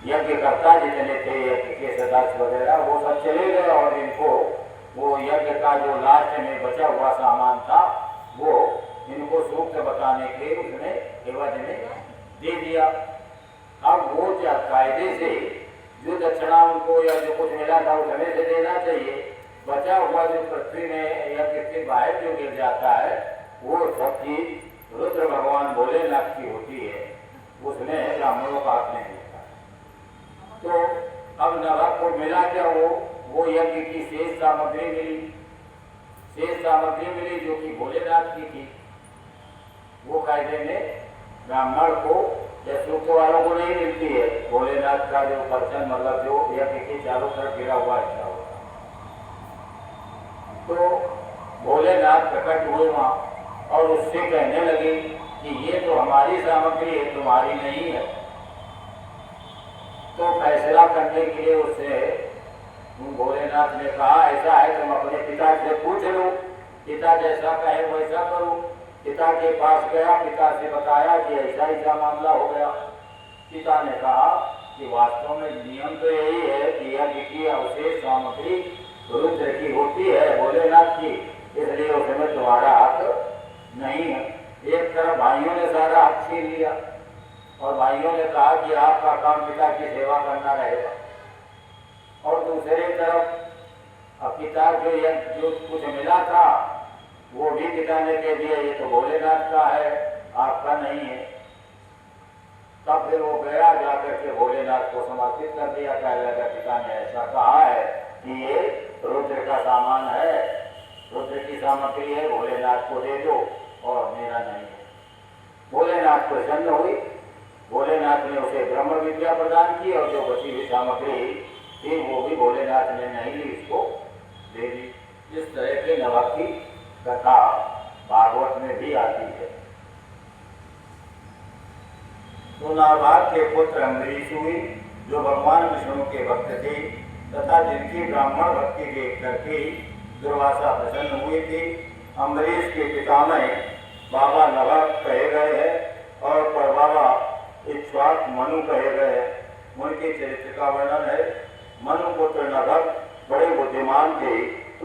यज्ञकर्ता जितने थे, यज्ञ के सदस्य वगैरह, वो सब चले गए और इनको वो यज्ञ का जो लास्ट में बचा हुआ सामान था वो इनको सूक्त बताने के लिए उसने एवज में दे दिया। अब वो क्या कायदे से जो दक्षिणा उनको या जो कुछ मिला था वो समय से देना चाहिए, बचा हुआ जो पृथ्वी में यज्ञ के बाहर जो गिर जाता है वो सब चीज रुद्र भगवान भोलेनाथ की होती है, उसमें ब्राह्मणों का हाथ नहीं होता। तो अब नभक को मिला क्या, वो यज्ञ की शेष सामग्री मिली, शेष सामग्री मिली जो कि भोलेनाथ की थी। वो कायदे में ब्राह्मण को या सूक्त वालों को नहीं मिलती है, भोलेनाथ का जो परचन मतलब जो यज्ञ के चारों तरफ गिरा हुआ हिस्सा होता। तो भोलेनाथ प्रकट हुए वहां और उससे कहने लगे कि ये तो हमारी सामग्री है, तुम्हारी नहीं है। तो फैसला करने के लिए उससे भोलेनाथ ने कहा ऐसा है तुम अपने पिता से पूछ लो, पिता जैसा कहे वैसा करो। पिता के पास गया, पिता से बताया कि ऐसा ऐसा मामला हो गया। पिता ने कहा कि वास्तव में नियम तो यही है कि यज्ञ की अवशेष सामग्री रुद्र की होती है, भोलेनाथ की, इसलिए उसमें तुम्हारा हक नहीं है। एक तरफ भाइयों ने सारा हक छीन लिया और भाइयों ने कहा कि आपका काम पिता की सेवा करना रहेगा, और दूसरी तरफ पिता जो कुछ मिला था वो भी पिता ने कह दिया ये तो भोलेनाथ का है, आपका नहीं है। तब फिर वो गया, जाकर के भोलेनाथ को समर्पित कर दिया। कहने लगा पिता ने ऐसा कहा है कि ये रुद्र का सामान है, रुद्र की सामग्री है, भोलेनाथ को दे दो और मेरा नहीं है। भोलेनाथ प्रसन्न हुई, भोलेनाथ ने उसे ब्रह्म विद्या प्रदान की और जो बची हुई सामग्री थी वो भी भोलेनाथ ने नहीं ली, उसको दे दी। इस तरह के नभक की कथा भागवत में भी आती है। तो नाभाग के पुत्र अम्बरीश हुए जो भगवान विष्णु के भक्त थे तथा जिनकी ब्राह्मण भक्ति देख करके दुर्वासा प्रसन्न हुए थे। अम्बरीश के पिता में बाबा नभक कहे गए हैं और परबाबा इक्ष्वाक मनु कहे गए हैं। उनके चरित्र का वर्णन है। मनु पुत्र नभक बड़े बुद्धिमान थे,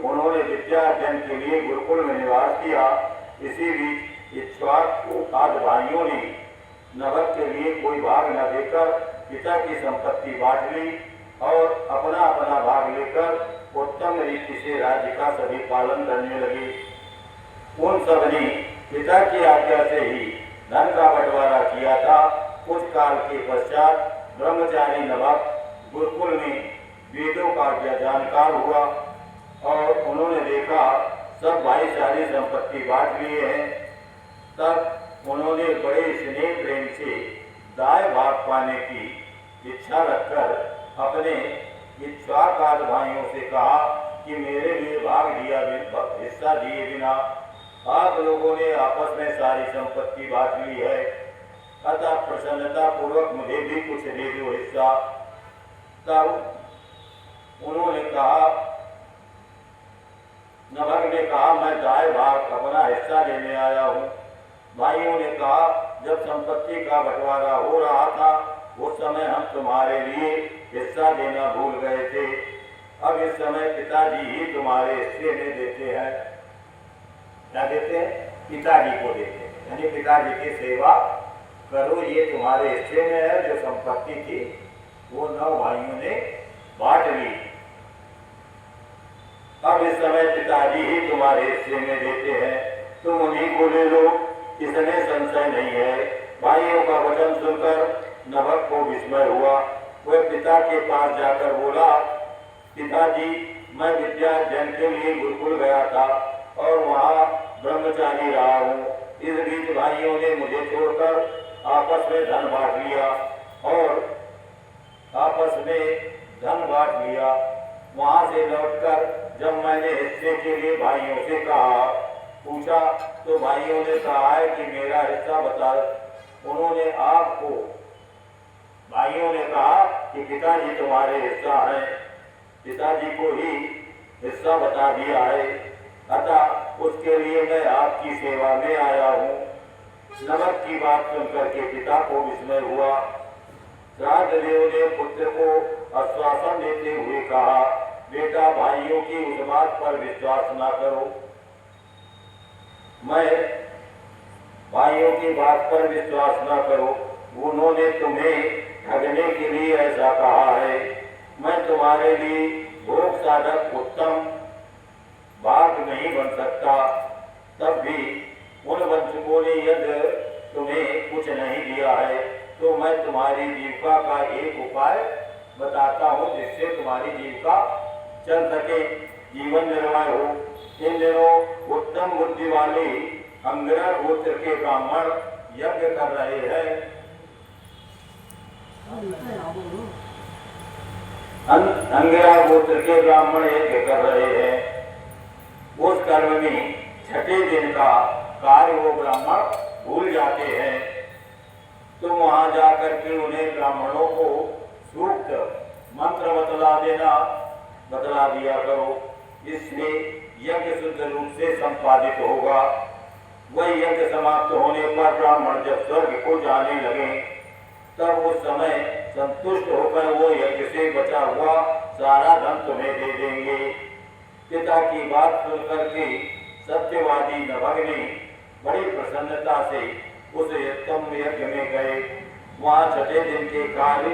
उन्होंने विद्या अध्ययन के लिए गुरुकुल में निवास किया। इसी बीच इक्ष्वाक को आठ भाइयों ने नभक के लिए कोई भाग न देकर पिता की संपत्ति बांट ली और अपना अपना भाग लेकर उत्तम रीति से राज्य का सभी पालन करने लगे। उन सब ने पिता की आज्ञा से ही धन का बंटवारा किया था। कुछ काल के पश्चात ब्रह्मचारी नभक गुरुकुल में वेदों का जानकार हुआ और उन्होंने देखा सब भाई सारी संपत्ति बांट लिए हैं। तब उन्होंने बड़े स्नेह प्रेम से दाय भाग पाने की इच्छा रखकर अपने इक्ष्वाक भाइयों से कहा कि मेरे लिए भाग दिया हिस्सा दिए बिना आप लोगों ने आपस में सारी संपत्ति बांट ली है, अतः प्रसन्नता पूर्वक मुझे भी कुछ दे दो हिस्सा। तब उन्होंने कहा, नभक ने कहा मैं दाय भाग अपना हिस्सा लेने आया हूँ। भाइयों ने कहा जब संपत्ति का बंटवारा हो रहा था उस समय हम तुम्हारे लिए हिस्सा देना भूल गए थे, अब इस समय पिताजी ही तुम्हारे हिस्से में देते हैं। क्या देते हैं? पिताजी को देते हैं, यानी पिताजी की सेवा करो, ये तुम्हारे हिस्से में है। जो संपत्ति थी वो 9 भाइयों ने बांट ली, अब इस समय पिताजी ही तुम्हारे हिस्से में देते हैं, तुम उन्हीं को ले लो, इसमें संशय नहीं है। भाइयों का वचन सुनकर नभक को विस्मय हुआ। वह पिता के पास जाकर बोला, पिताजी मैं विद्या अध्ययन के लिए गुरुकुल गया था और वहाँ ब्रह्मचारी रहा हूँ। इस बीच भाइयों ने मुझे छोड़कर आपस में धन बांट लिया वहाँ से लौटकर जब मैंने हिस्से के लिए भाइयों से कहा पूछा तो भाइयों ने कहा है कि मेरा हिस्सा बता। उन्होंने आपको भाइयों ने कहा कि पिताजी तुम्हारे हिस्सा है, पिताजी को ही हिस्सा बता दिया है, अतः उसके लिए मैं आपकी सेवा में आया हूँ। नमक की बात सुनकर के पिता को विस्मय हुआ। श्राद्ध देव ने पुत्र को आश्वासन देते हुए कहा, बेटा भाइयों की उस बात पर विश्वास न करो। भाइयों की बात पर विश्वास न करो, उन्होंने तुम्हें ठगने के लिए ऐसा कहा है। मैं तुम्हारे लिए भोग साधक उत्तम भाग नहीं बन सकता। तब भी उन वंशकों ने यदि तुम्हें कुछ नहीं दिया है तो मैं तुम्हारी जीविका का एक उपाय बताता हूँ, जिससे तुम्हारी जीविका चल सके, जीवन निर्वाह हो। इन दिनों उत्तम बुद्धि वाले अंगिरा गोत्र के ब्राह्मण यज्ञ कर रहे हैं। अंगिरा गोत्र के ब्राह्मण यज्ञ कर रहे हैं। उस कर्म में छठे दिन का कार्य वो ब्राह्मण भूल जाते हैं। तुम वहां जाकर के उन्हें ब्राह्मणों को सूक्त मंत्र बतला दिया करो, इससे यज्ञ शुद्ध रूप से संपादित होगा। वह यज्ञ समाप्त होने पर ब्राह्मण जब स्वर्ग को जाने लगे तब उस समय संतुष्ट होकर वो यज्ञ से बचा हुआ सारा धन तुम्हें दे देंगे। पिता की बात सुनकर के सत्यवादी नभग ने बड़ी प्रसन्नता से उस उत्तम यज्ञ में गए। वहाँ छठे दिन के कार्य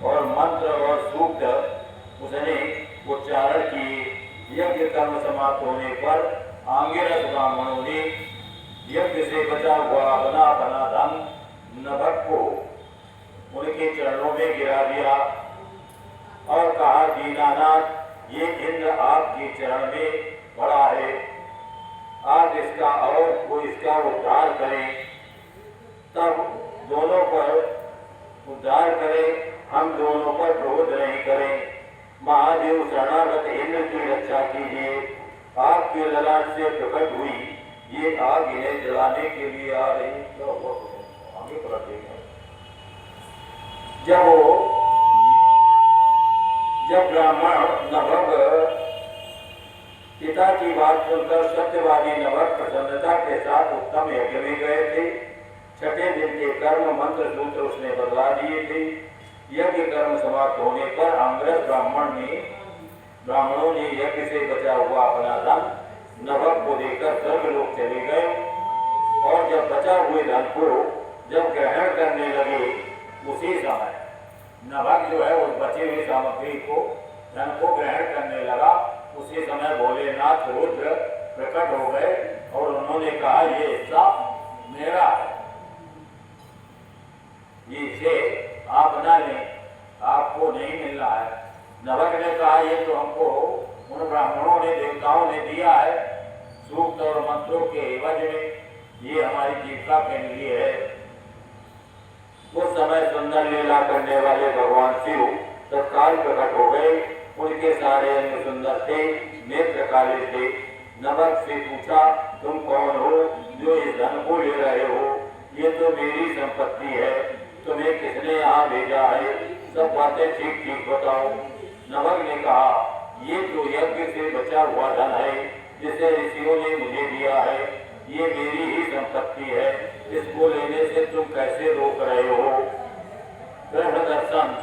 और मंत्र और सूक्त उसने उच्चारण किए। यज्ञ कर्म समाप्त होने पर आंगिरस ब्राह्मणों ने यज्ञ से बचा हुआ अपना धन नभग को उनके चरणों में गिरा दिया और कहा, दीनानाथ, ये इंद्र आपके चरण में पड़ा है, आप इसका और कोई इसका उद्धार करें। तब दोनों पर उद्धार करें, हम दोनों पर क्रोध नहीं करें। महादेव शरणागत इंद्र की रक्षा कीजिए। आपके ललाट से प्रकट हुई ये आग इन्हें जलाने के लिए आ रही। आगे पलटेगा। जब ब्राह्मण नभग पिता की बात सुनकर सत्यवादी नभग प्रसन्नता के साथ उत्तम यज्ञ में गए थे। छठे दिन के कर्म मंत्र सूत्र उसने बदला दिए थे। यज्ञ कर्म समाप्त होने पर अंग्रेज ब्राह्मणों ने यज्ञ से बचा हुआ अपना धन नभग को देकर स्वर्ग लोग चले गए और जब बचा हुए धन को जब ग्रहण करने लगे उसी समय नभग जो है उस बची हुई सामग्री को धन को ग्रहण करने लगा। उसी समय भोलेनाथ रुद्र प्रकट हो गए और उन्होंने कहा, ये हिस्सा मेरा है, इसे आप न लें, आपको नहीं मिल रहा है। नभग ने कहा, ये तो हमको उन ब्राह्मणों ने देवताओं ने दिया है सूक्त और मंत्रों के एवज में, ये हमारी जीविका के लिए है। उस समय सुंदर लीला करने वाले भगवान शिव तत्काल प्रकट हो गए। उनके सारे अंग सुंदर थे, नेत्र काले थे। नभग से पूछा, तुम कौन हो जो इस धन को ले रहे हो? ये तो मेरी संपत्ति है, तुम्हें किसने यहाँ भेजा है? सब बातें ठीक ठीक बताओ। नभग ने कहा, ये तो यज्ञ से बचा हुआ धन है जिसे ऋषियों ने मुझे दिया है, ये मेरी ही संपत्ति है, इसको लेने से तुम कैसे रोक रहे हो? कृष्ण दर्शन,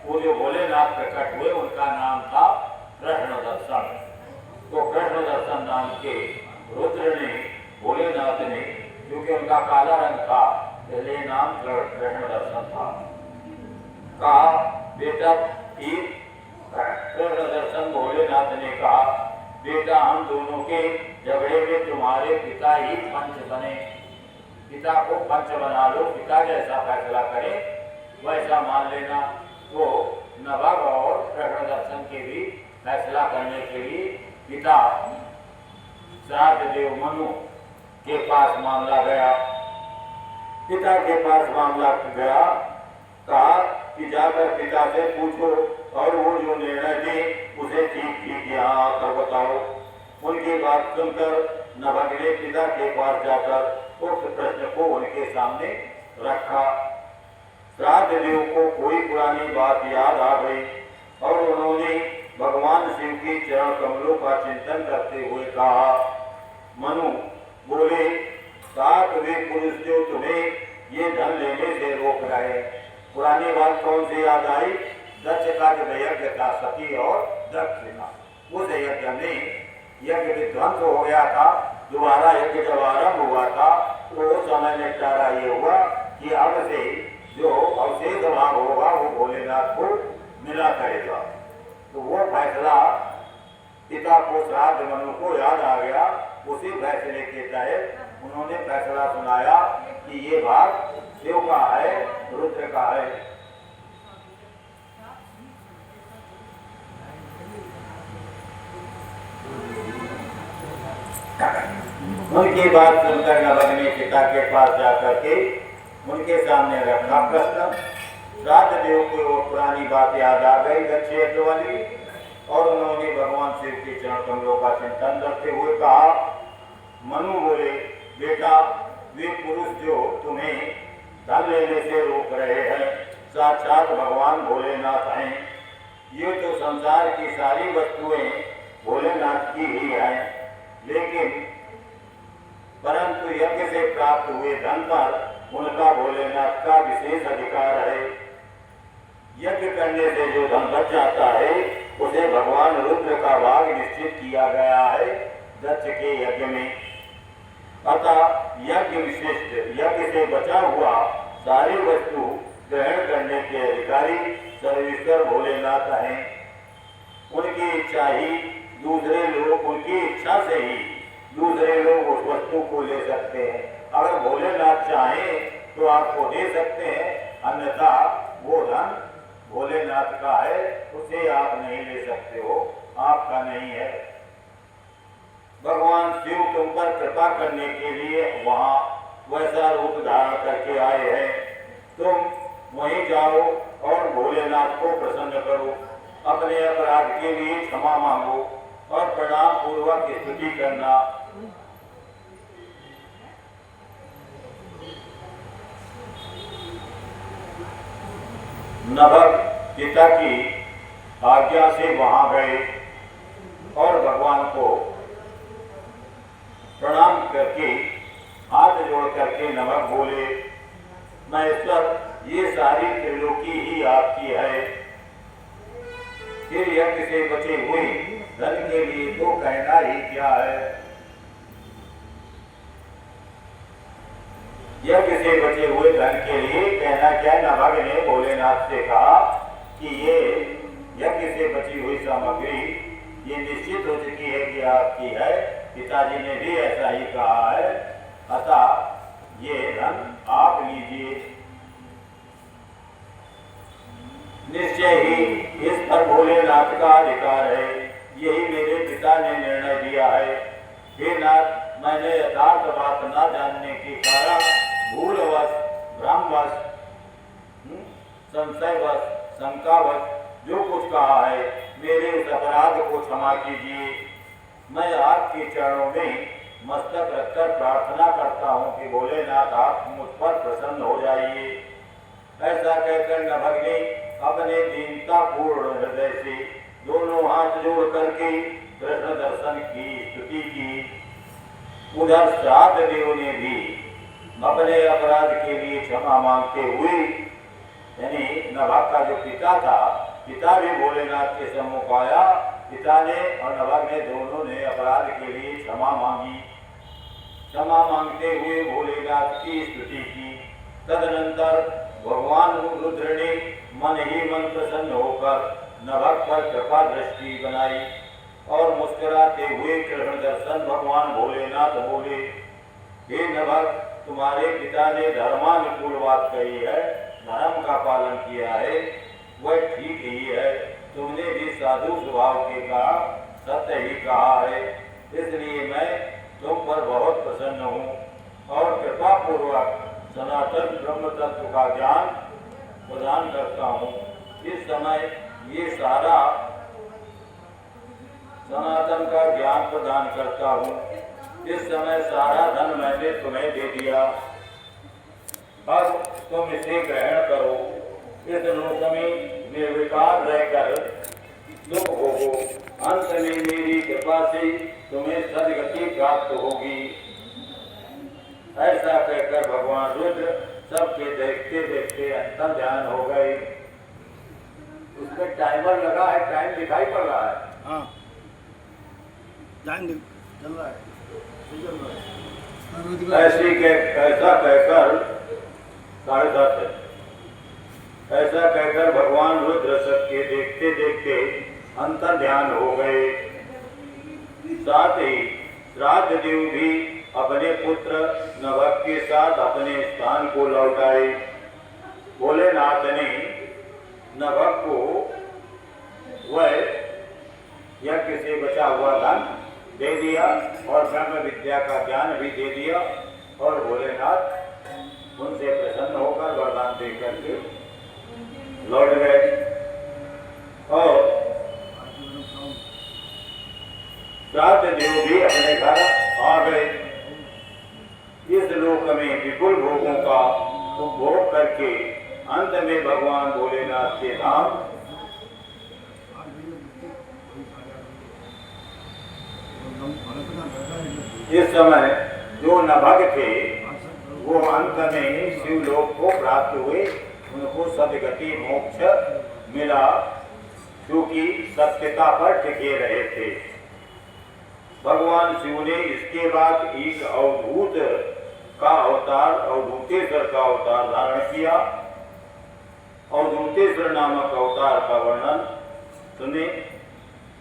वो जो भोलेनाथ प्रकट हुए उनका नाम था कृष्ण दर्शन। तो कृष्ण दर्शन नाम के रुद्र ने भोलेनाथ ने, क्योंकि उनका काला रंग था, पहले नाम कृष्ण दर्शन था, कहा, बेटा कृष्ण दर्शन भोलेनाथ ने कहा, बेटा हम दोनों के झगड़े में तुम्हारे पिता ही पंच बने, पिता को पंच बना लो, पिता जैसा फैसला करे वैसा मान लेना। तो नभग और कृष्ण दर्शन के भी फैसला करने के लिए पिता श्राद्ध देव मनु के पास मामला गया। पिता के पास मामला गया, कहा कि जाकर पिता से पूछो और वो जो निर्णय दे उसे ठीक ठीक यहाँ आकर बताओ। उनकी बात सुनकर नभग ने पिता के पास जाकर उस प्रश्न को उनके सामने रखा। श्राद्ध देव को कोई पुरानी बात याद आ गई और उन्होंने भगवान शिव के चरण कमलों का चिंतन करते हुए कहा, मनु बोले, सात वे पुरुष जो तुम्हें ये धन लेने से रोक रहे। पुरानी बात कौन सी याद आई? दक्ष का जब यज्ञ था, सती और दक्ष का, उस यज्ञ में यज्ञ विध्वंस हो गया था। दोबारा यज्ञ जब आरंभ हुआ था तो उस समय निपटारा ये हुआ कि अब से जो अवशेष भाग होगा वो भोलेनाथ को मिला करेगा। तो वो फैसला पिता को, श्राद्ध मनु को याद आ गया। उसी फैसले के तहत उन्होंने फैसला सुनाया कि ये भाग शिव का है, रुद्र का है। उनकी बात सुनकर नवग ने पिता के पास जाकर के उनके सामने रखा प्रश्न। श्राद्ध देव को वो पुरानी बात याद आ गई दक्ष यज्ञ वाली, और उन्होंने भगवान शिव के चरण कमलों का चिंतन करते हुए कहा। मनु बोले, बेटा वे पुरुष जो तुम्हें धन लेने से रोक रहे हैं साक्षात भगवान भोलेनाथ हैं। ये तो संसार की सारी वस्तुएं भोलेनाथ की ही हैं, लेकिन परंतु यज्ञ से प्राप्त हुए धन पर उनका भोलेनाथ का विशेष अधिकार है। यज्ञ करने से जो धन बच जाता है उसे भगवान रुद्र का भाग निश्चित किया गया है दक्ष के यज्ञ में। अतः यज्ञ विशिष्ट, यज्ञ से बचा हुआ सारी वस्तु ग्रहण करने के अधिकारी सर्वेश्वर भोलेनाथ हैं। उनकी इच्छा ही दूसरे लोग, उनकी इच्छा से ही दूसरे लोग उस वस्तु को ले सकते हैं। अगर भोलेनाथ चाहें तो आपको दे सकते हैं, अन्यथा वो धन भोलेनाथ का है, उसे आप नहीं ले सकते हो, आपका नहीं है। भगवान शिव तुम पर कृपा करने के लिए वहाँ वैसा रूप धारण करके आए हैं। तुम वहीं जाओ और भोलेनाथ को प्रसन्न करो, अपने अपराध के लिए क्षमा मांगो और प्रणाम पूर्वक स्तुति करना। नभग पिता की आज्ञा से वहां गए और भगवान को प्रणाम करके हाथ जोड़ करके नभग बोले, महेश्वर ये सारी त्रिलोकी ही आपकी है। फिर यज्ञ से बचे हुए धन के लिए तो कहना ही क्या है। यज्ञ से बचे हुए धन के लिए कहना क्या? नभग ने भोलेनाथ से कहा कि ये यज्ञ से बची हुई सामग्री ये निश्चित हो चुकी है कि आपकी है। पिताजी ने भी ऐसा ही कहा है, अतः ये धन आप लीजिए। निश्चय ही इस पर भोलेनाथ का अधिकार है, यही मेरे पिता ने निर्णय दिया है। हे नाथ, मैंने यथार्थ बात न जानने के कारण भूलवश, भ्रमवश, संशयवश, शंकावश जो कुछ कहा है, मेरे उस अपराध को क्षमा कीजिए। मैं आपके चरणों में मस्तक रखकर प्रार्थना करता हूँ कि भोलेनाथ आप मुझ पर प्रसन्न हो जाइए। ऐसा कहकर नभग ने अपने दीनता पूर्ण हृदय से दोनों हाथ जोड़ करके कृष्ण दर्शन की स्तुति की। उधर श्राद्ध देव ने भी अपने अपराध के लिए क्षमा मांगते हुए, यानी नभग का जो पिता था, पिता भी भोलेनाथ के सम्मुख आया। पिता ने और नभग ने दोनों ने अपराध के लिए क्षमा मांगी। क्षमा मांगते हुए भोलेनाथ की स्तुति की। तदनंतर भगवान रुद्र ने मन ही मन प्रसन्न होकर नभग पर कृपा दृष्टि बनाई और मुस्कुराते हुए कृष्ण दर्शन भगवान भोलेनाथ बोले, हे नभग, तुम्हारे पिता ने धर्मानुकूल बात कही है, धर्म का पालन किया है, वह ठीक ही है। तुमने भी साधु स्वभाव के कारण सत्य ही कहा है, इसलिए मैं तुम पर बहुत प्रसन्न हूँ और कृपा पूर्वक सनातन ब्रह्म तत्व का ज्ञान प्रदान करता हूँ। इस समय ये सारा सनातन का ज्ञान प्रदान करता हूँ। इस समय सारा धन मैंने तुम्हें दे दिया, अब तुम इसे ग्रहण करो। इस लोक में निर्विकार रहकर दुख भोगो, अंत में मेरी कृपा से तुम्हें सदगति प्राप्त होगी। ऐसा कहकर भगवान रुद्र सबके देखते देखते अंतर ध्यान हो गए। उसमें टाइमर लगा है, टाइम दिखाई पड़ रहा है।
हाँ टाइम चल रहा है, चल रहा है।
ऐसा कहकर 7:30 है। ऐसा कहकर भगवान रुद्र सबके देखते देखते अंतर ध्यान हो गए। साथ ही श्राद्ध देव भी अपने पुत्र नभक के साथ अपने स्थान को लौट आए। भोलेनाथ ने नभक को वह यज्ञ से बचा हुआ धन दे दिया और ब्रह्म विद्या का ज्ञान भी दे दिया और भोलेनाथ उनसे प्रसन्न होकर वरदान देकर के लौट गए। और श्राद्ध देव भी अपने घर आ गए। इस लोक में विपुल भोगों का उपभोग करके अंत में भगवान भोलेनाथ के धाम इस समय जो नभग थे वो अंत में शिवलोक को प्राप्त हुए। उनको सदगति मोक्ष मिला क्योंकि सत्यता पर टिके रहे थे। भगवान शिव ने इसके बाद एक अवधूत का अवतार, अवधूतेश्वर का अवतार धारण किया। अवधूतेश्वर नामक अवतार का वर्णन सुने।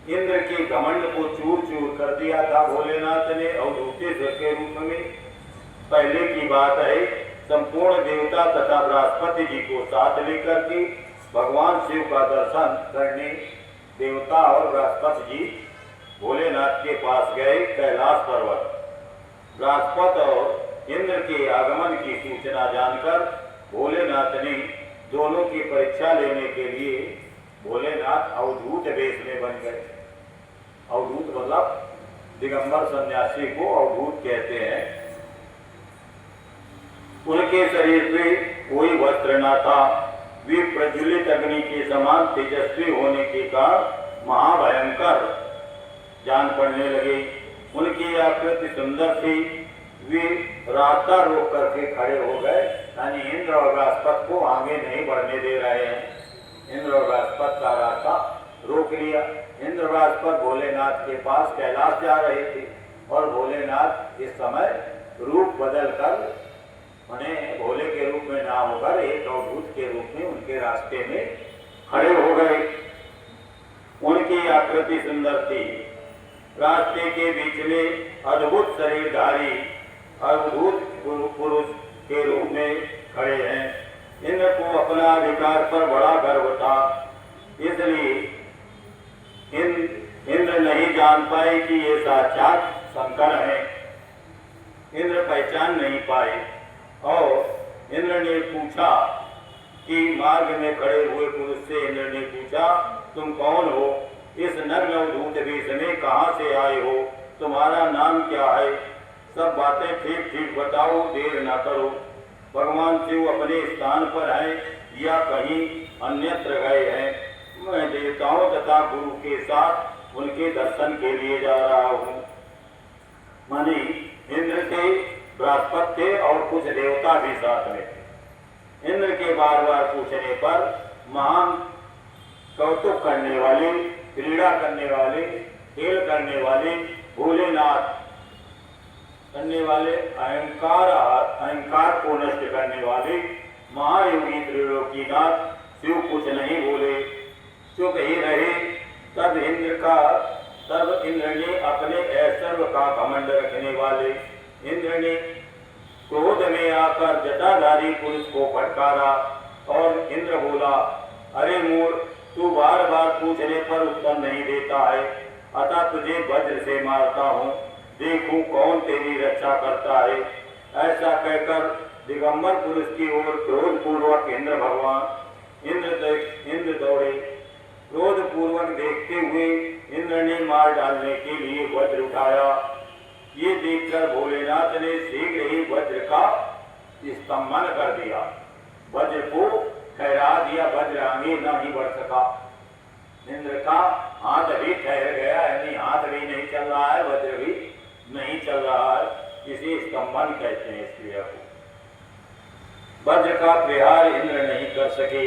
इंद्र के घमंड को चूर चूर कर दिया था भोलेनाथ ने अवधूतेश्वर के रूप में। पहले की बात है, संपूर्ण देवता तथा बृहस्पति जी को साथ लेकर के भगवान शिव का दर्शन करने देवता और बृहस्पति जी भोलेनाथ के पास गए कैलाश पर्वत। बृहस्पति और इंद्र के आगमन की सूचना जानकर भोलेनाथ ने दोनों की परीक्षा लेने के लिए भोलेनाथ अवधूत वेश में बन गए। अवधूत मतलब दिगंबर सन्यासी को अवधूत कहते हैं। उनके शरीर पे कोई वस्त्र न था। वे प्रज्वलित अग्नि के समान तेजस्वी होने के कारण महाभयंकर जान पड़ने लगे। उनकी आकृति सुंदर थी। वे रास्ता रोक करके खड़े हो गए, यानी इंद्र और बृहस्पति को आगे नहीं बढ़ने दे रहे हैं। इंद्र और बृहस्पति का रास्ता रोक लिया। इंद्र बृहस्पति भोलेनाथ के पास कैलाश जा रहे थे और भोलेनाथ इस समय रूप बदल कर उन्हें भोले के रूप में ना होकर एक अवधूत के रूप में उनके रास्ते में खड़े हो गए। उनकी आकृति सुंदर थी। रास्ते के बीच में अद्भुत शरीरधारी अद्भुत पुरुष के रूप में खड़े हैं। इंद्र को अपना अधिकार पर बड़ा गर्व था, इसलिए इंद्र नहीं जान पाए कि ये साक्षात शंकर हैं। इंद्र पहचान नहीं पाए और इंद्र ने पूछा कि मार्ग में खड़े हुए पुरुष से इंद्र ने पूछा, तुम कौन हो? इस नग्न अवधूत वेश में कहाँ से आए हो? तुम्हारा नाम क्या है? सब बातें ठीक ठीक बताओ, देर न करो। भगवान शिव अपने स्थान पर हैं या कहीं अन्यत्र गए हैं? मैं देवताओं तथा गुरु के साथ उनके दर्शन के लिए जा रहा हूँ। माने इंद्र के बृहस्पति थे और कुछ देवता भी साथ में थे। इंद्र के बार बार पूछने पर महान कौतुक करने वाले, क्रीड़ा करने वाले, खेल करने वाले, भोलेनाथ करने वाले, अहंकार को नष्ट करने वाले महायोगी त्रिलोकीनाथ शिव कुछ नहीं बोले, चुप ही रहे। तब इंद्र ने अपने ऐश्वर्य का घमंड रखने वाले इंद्र ने क्रोध में आकर जटाधारी पुरुष को फटकारा और इंद्र बोला, अरे मूर्ख, तू बार बार पूछने पर उत्तर नहीं देता है, अतः तुझे वज्र से मारता हूँ, देखूं कौन तेरी रक्षा करता है। ऐसा कहकर दिगंबर पुरुष की ओर क्रोध पूर्वक इंद्र दौड़े। क्रोध पूर्वक देखते हुए इंद्र ने मार डालने के लिए वज्र उठाया। ये देखकर भोलेनाथ ने शीघ्र ही वज्र का स्तंभन कर दिया, वज्र को ठहरा दिया। वज्र आगे नहीं बढ़ सका। इंद्र का हाथ भी ठहर गया, यानी हाथ भी नहीं चल रहा है, वज्र भी नहीं चल रहा है। इसे स्तंभन कहते हैं इस क्रिया को। वज्र का प्रहार इंद्र नहीं कर सके,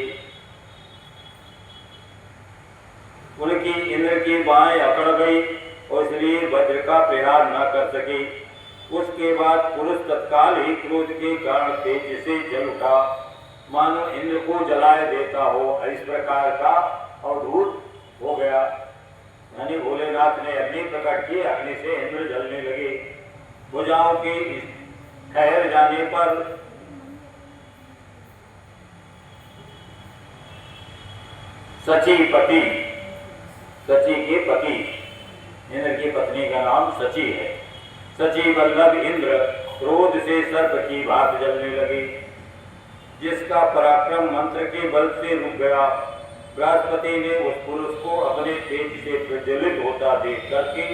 उनकी इंद्र की बाहें अकड़ गई और इसलिए वज्र का प्रहार न कर सके। उसके बाद पुरुष तत्काल ही क्रोध के कारण तेज से जल उठा, मानो इंद्र को जलाए देता हो, इस प्रकार का अवधूत हो गया। यानी भोलेनाथ ने अग्नि प्रकट की, अग्नि से इंद्र जलने लगे। भुजाओं के ठहर जाने पर सचीपति, सची के पति, इंद्र की पत्नी का नाम सची है। सची वल्लभ इंद्र क्रोध से सर्प की भांति जलने लगे, जिसका पराक्रम मंत्र के बल से रुक गया। बृहस्पति ने उस पुरुष को अपने तेज से प्रज्वलित होता देख करके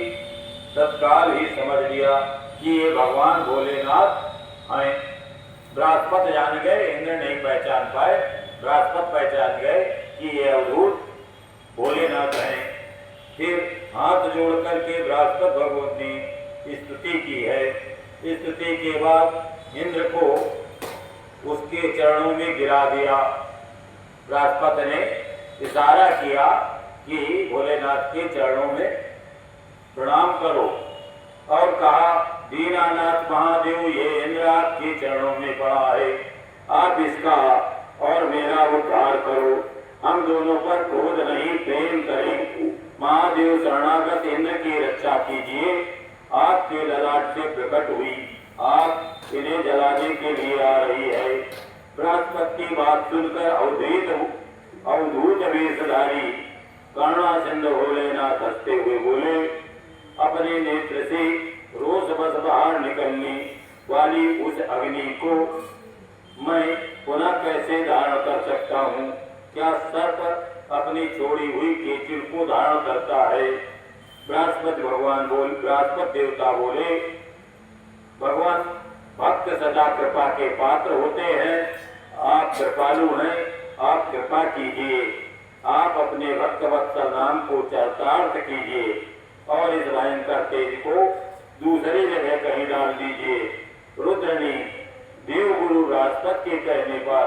तत्काल ही समझ लिया कि ये भगवान भोलेनाथ हैं। बृहस्पति जान गए, इंद्र नहीं पहचान पाए, बृहस्पति पहचान गए कि ये अवधूत भोलेनाथ हैं। फिर हाथ जोड़ करके बृहस्पति भगवान ने स्तुति की है। स्तुति के बाद इंद्र को उसके चरणों में गिरा दिया। बृहस्पति ने इशारा किया कि भोलेनाथ के चरणों में प्रणाम करो और कहा, दीनानाथ महादेव, ये इंद्र आपके चरणों में पड़ा है, आप इसका और मेरा उद्धार करो। हम दोनों पर क्रोध नहीं, प्रेम करें। महादेव शरणागत इंद्र की रक्षा कीजिए। आपके ललाट से प्रकट हुई आग इन्हें जलाने के लिए आ रही है। बृहस्पति की बात सुनकर अवधूत वेशधारी कर्णासिंध भोलेनाथ हंसते हुए बोले, अपने नेत्र से रोष बस बाहर निकलने वाली उस अग्नि को मैं पुनः कैसे धारण कर सकता हूँ? क्या सर्प अपनी छोड़ी हुई केचुल को धारण करता है? बृहस्पति देवता बोले, भगवान भक्त सदा कृपा के पात्र होते हैं, आप कृपालु हैं, आप कृपा कीजिए। आप अपने भक्त वत्सल नाम को चरितार्थ कीजिए और इस भयंकर तेज को दूसरी जगह कहीं डाल दीजिए। रुद्र ने देवगुरु बृहस्पति के कहने पर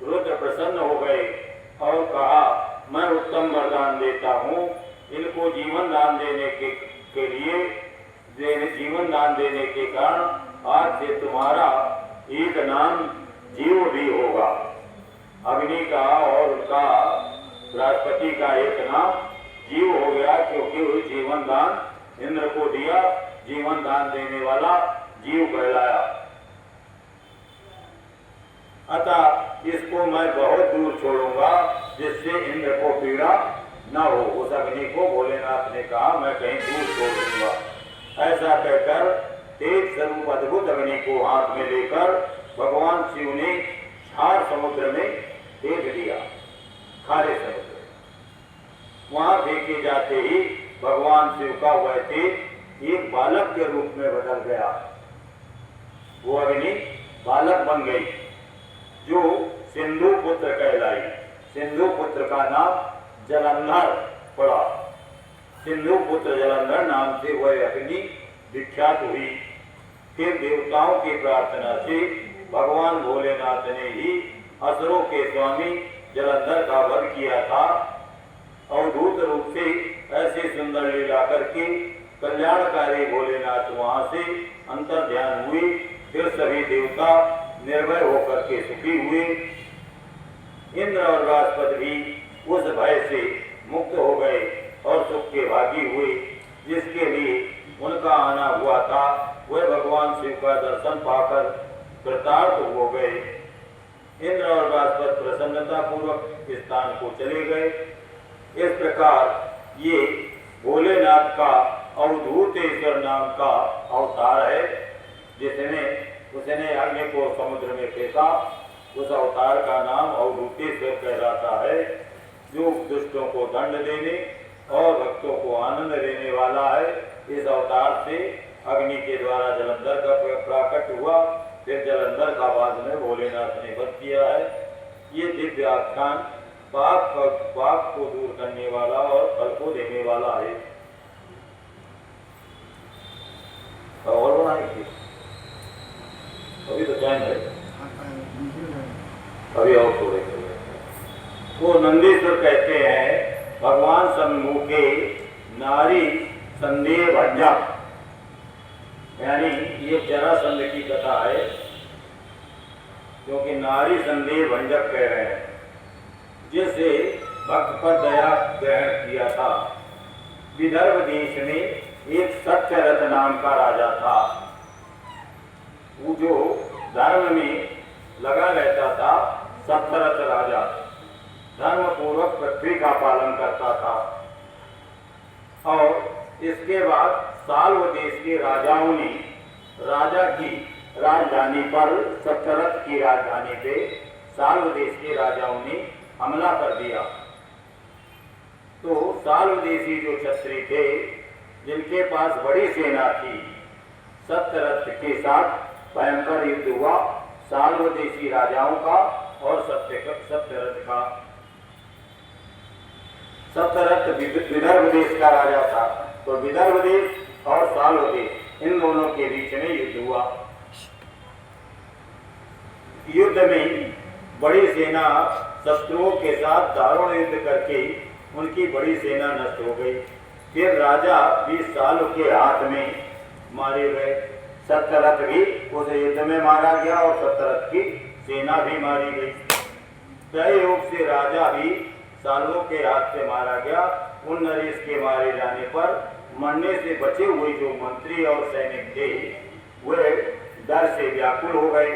रुद्र प्रसन्न हो गए और कहा, मैं उत्तम वरदान देता हूँ, इनको जीवन दान देने के लिए जीवन दान देने के कारण आज से तुम्हारा एक नाम जीव भी होगा। अग्नि का और उनका बृहस्पति का एक नाम जीव हो गया, क्योंकि वो जीवन दान इंद्र को दिया, जीवन दान देने वाला जीव कहलाया। अतः इसको मैं बहुत दूर छोड़ूंगा, जिससे इंद्र को पीड़ा न हो। उस अग्नि को भोलेनाथ ने कहा, मैं कहीं दूर छोड़ दूंगा। ऐसा कहकर तेज स्वरूप अद्भुत अग्नि को हाथ में लेकर भगवान शिव ने क्षार समुद्र में फेंक दिया, खारे समुद्र। वहां फेंके जाते ही भगवान शिव का वह तेज एक बालक के रूप में बदल गया। वो अग्नि बालक बन गई, जो सिंधु पुत्र कहलाई। सिंधु पुत्र का नाम जलंधर पड़ा। सिंधु पुत्र जलंधर नाम से वह अग्नि विख्यात हुई। फिर देवताओं की प्रार्थना से भगवान भोलेनाथ ने ही असुरों के स्वामी जलंधर का वध किया था। अवधूत रूप से ऐसे सुंदर लीला करके कल्याणकारी भोलेनाथ वहां से अंतर ध्यान हुए। फिर सभी देवता निर्भय होकर के सुखी हुए। इंद्र और बृहस्पति भी उस भय से मुक्त हो गए और सुख के भागी हुए। जिसके लिए उनका आना हुआ था, वह भगवान शिव का दर्शन पाकर कृतार्थ हो गए। इंद्र और बृहस्पति प्रसन्नता पूर्वक स्थान को चले गए। इस प्रकार ये भोलेनाथ का अवधूतेश्वर नाम का अवतार है, उसने अग्नि को समुद्र में फेंका। उस अवतार का नाम अवधूतेश्वर कहलाता है, जो दुष्टों को दंड देने और भक्तों को आनंद देने वाला है। इस अवतार से अग्नि के द्वारा जलंधर का प्राकट हुआ। फिर जलंधर का बाद में भोलेनाथ ने वध किया है। ये दिव्य आख्यान पाप को दूर करने वाला और फल को देने वाला है। और बनाएंगे अभी तो टाइम है,
हाँ,
अभी और थोड़े वो नंदीश्वर कहते हैं भगवान सम्मुखे नारी संदेह भंजक, यानी ये जरासंध की कथा है, क्योंकि नारी संदेह भंजक कह रहे हैं, जिसे भक्त पर दया ग्रहण किया था। विदर्भ देश में एक सत्यरथ नाम का राजा था, वो जो धर्म में लगा रहता था। सत्यरथ राजा धर्म पूर्वक पृथ्वी का पालन करता था। और इसके बाद साल्व देश के राजाओं ने राजा की राजधानी पर, सत्यरथ की राजधानी पे साल्व देश के राजाओं ने हमला कर दिया। तो साल्व देशी जो क्षत्रिय थे, जिनके पास बड़ी सेना थी, सत्यरथ के साथ भयंकर युद्ध हुआ, साल्व देशी राजाओं का और सत्यरथ का। सत्यरथ विदर्भ देश का राजा था, तो विदर्भ देश और साल्व देश इन दोनों के बीच में युद्ध हुआ। युद्ध में बड़ी सेना शत्रुओं के साथ दारुण युद्ध करके उनकी बड़ी सेना नष्ट हो गई। फिर राजा 20 साल के हाथ में मारे गए। सत्यरथ भी उस युद्ध में मारा गया और सत्यरथ की सेना भी मारी गई। तय योग से राजा भी सालों के हाथ से मारा गया। उन नरेश के मारे जाने पर मरने से बचे हुए जो मंत्री और सैनिक थे, वे डर से व्याकुल हो गए।